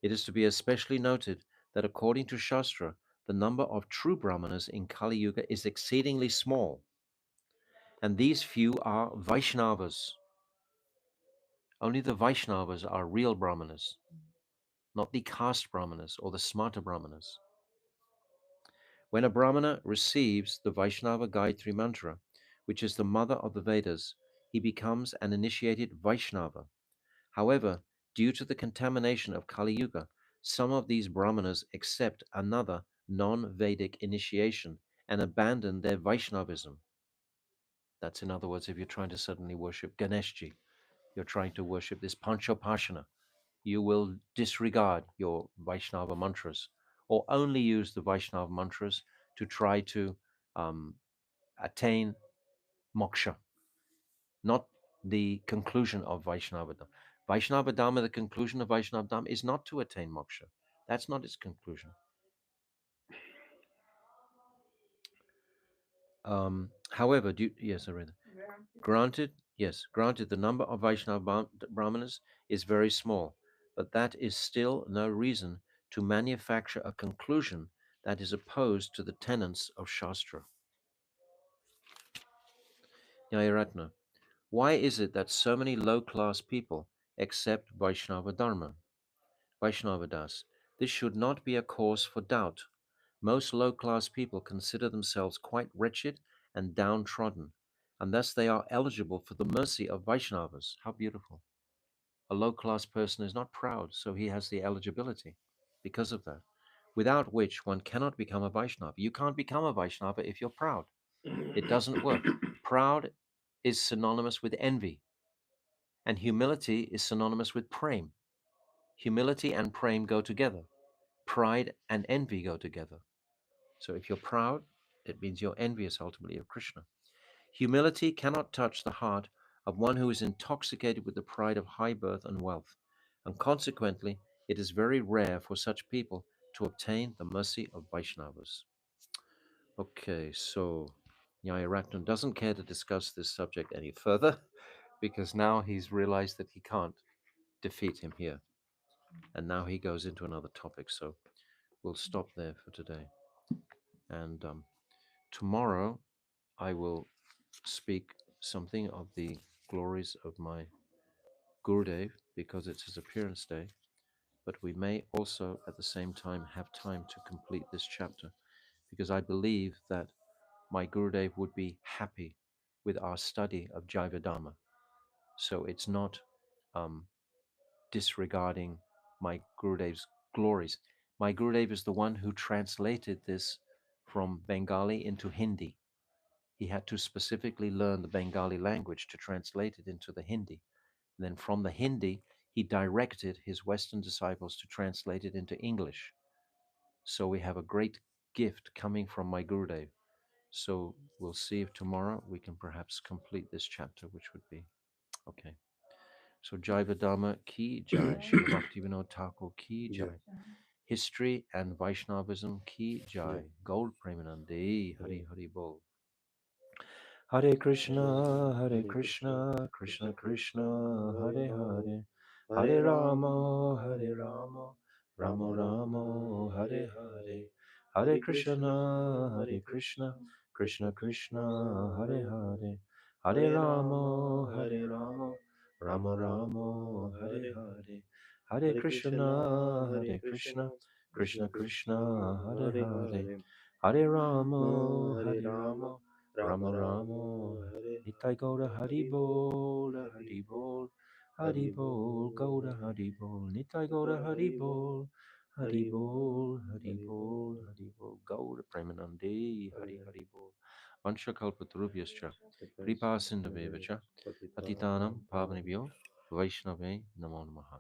Speaker 1: It is to be especially noted that according to Shastra, the number of true Brahmanas in Kali Yuga is exceedingly small, and these few are Vaishnavas. Only the Vaishnavas are real Brahmanas, not the caste Brahmanas or the smarta Brahmanas. When a Brahmana receives the Vaishnava Gayatri Mantra, which is the mother of the Vedas, he becomes an initiated Vaishnava. However, due to the contamination of Kali Yuga, some of these Brahmanas accept another non-Vedic initiation and abandon their Vaishnavism. That's, in other words, if you're trying to suddenly worship Ganeshji, you're trying to worship this Panchopashana, you will disregard your Vaishnava mantras or only use the Vaishnava mantras to try to attain moksha, not the conclusion of Vaishnava Dharma. Vaishnava Dharma, the conclusion of Vaishnava Dharma is not to attain moksha. That's not its conclusion. However, yes, I read it. Granted, the number of Vaishnava Brahmanas is very small, but that is still no reason to manufacture a conclusion that is opposed to the tenets of Shastra. Nyayaratna, why is it that so many low-class people accept Vaishnava Dharma? Vaishnava Das, this should not be a cause for doubt. Most low-class people consider themselves quite wretched and downtrodden, and thus they are eligible for the mercy of Vaishnavas. How beautiful. A low-class person is not proud, so he has the eligibility because of that, without which one cannot become a Vaishnava. You can't become a Vaishnava if you're proud. It doesn't work. Proud is synonymous with envy, and humility is synonymous with prem. Humility and prem go together. Pride and envy go together. So if you're proud, it means you're envious ultimately of Krishna. Humility cannot touch the heart of one who is intoxicated with the pride of high birth and wealth, and consequently, it is very rare for such people to obtain the mercy of Vaishnavas. Okay, so Nyayaratnam doesn't care to discuss this subject any further because now he's realized that he can't defeat him here. And now he goes into another topic. So we'll stop there for today. And tomorrow I will speak something of the glories of my Gurudev because it's his appearance day. But we may also at the same time have time to complete this chapter because I believe that my Gurudev would be happy with our study of Jaiva Dharma. So it's not disregarding my Gurudev's glories. My Gurudev is the one who translated this from Bengali into Hindi. He had to specifically learn the Bengali language to translate it into the Hindi. And then from the Hindi, he directed his Western disciples to translate it into English. So we have a great gift coming from my Gurudev. So we'll see if tomorrow we can perhaps complete this chapter, which would be okay. So Jaiva Dharma ki jai, Srila Bhaktivinoda Thakur ki jai, history and Vaishnavism ki jai, Gold Premanande, Hari Hari Bol. Hare Krishna, Krishna Krishna, Hare Hare, Hare Rama, Rama Rama, Hare Hare, Hare Krishna, Krishna Krishna, Hare Hare, Hare Rama, Rama Rama, Hare Hare, Hare Krishna, Krishna Krishna, Hare Hare, Hare Rama, Rama Rama, Nitai Gaura Hari Bol, Hari Bol, Hari Bol, Gaura Hari Bol, Nitai Gaura Hari Bol, Hari Bol, Hari Bol, Hari Bol, Gaura Premanande, Hari Hari Bol. Vansha Kalpatarubhyascha, Kripa Sindhavevacha, Patitanam Pavanibhyo, Vaishnave Namo Namaha.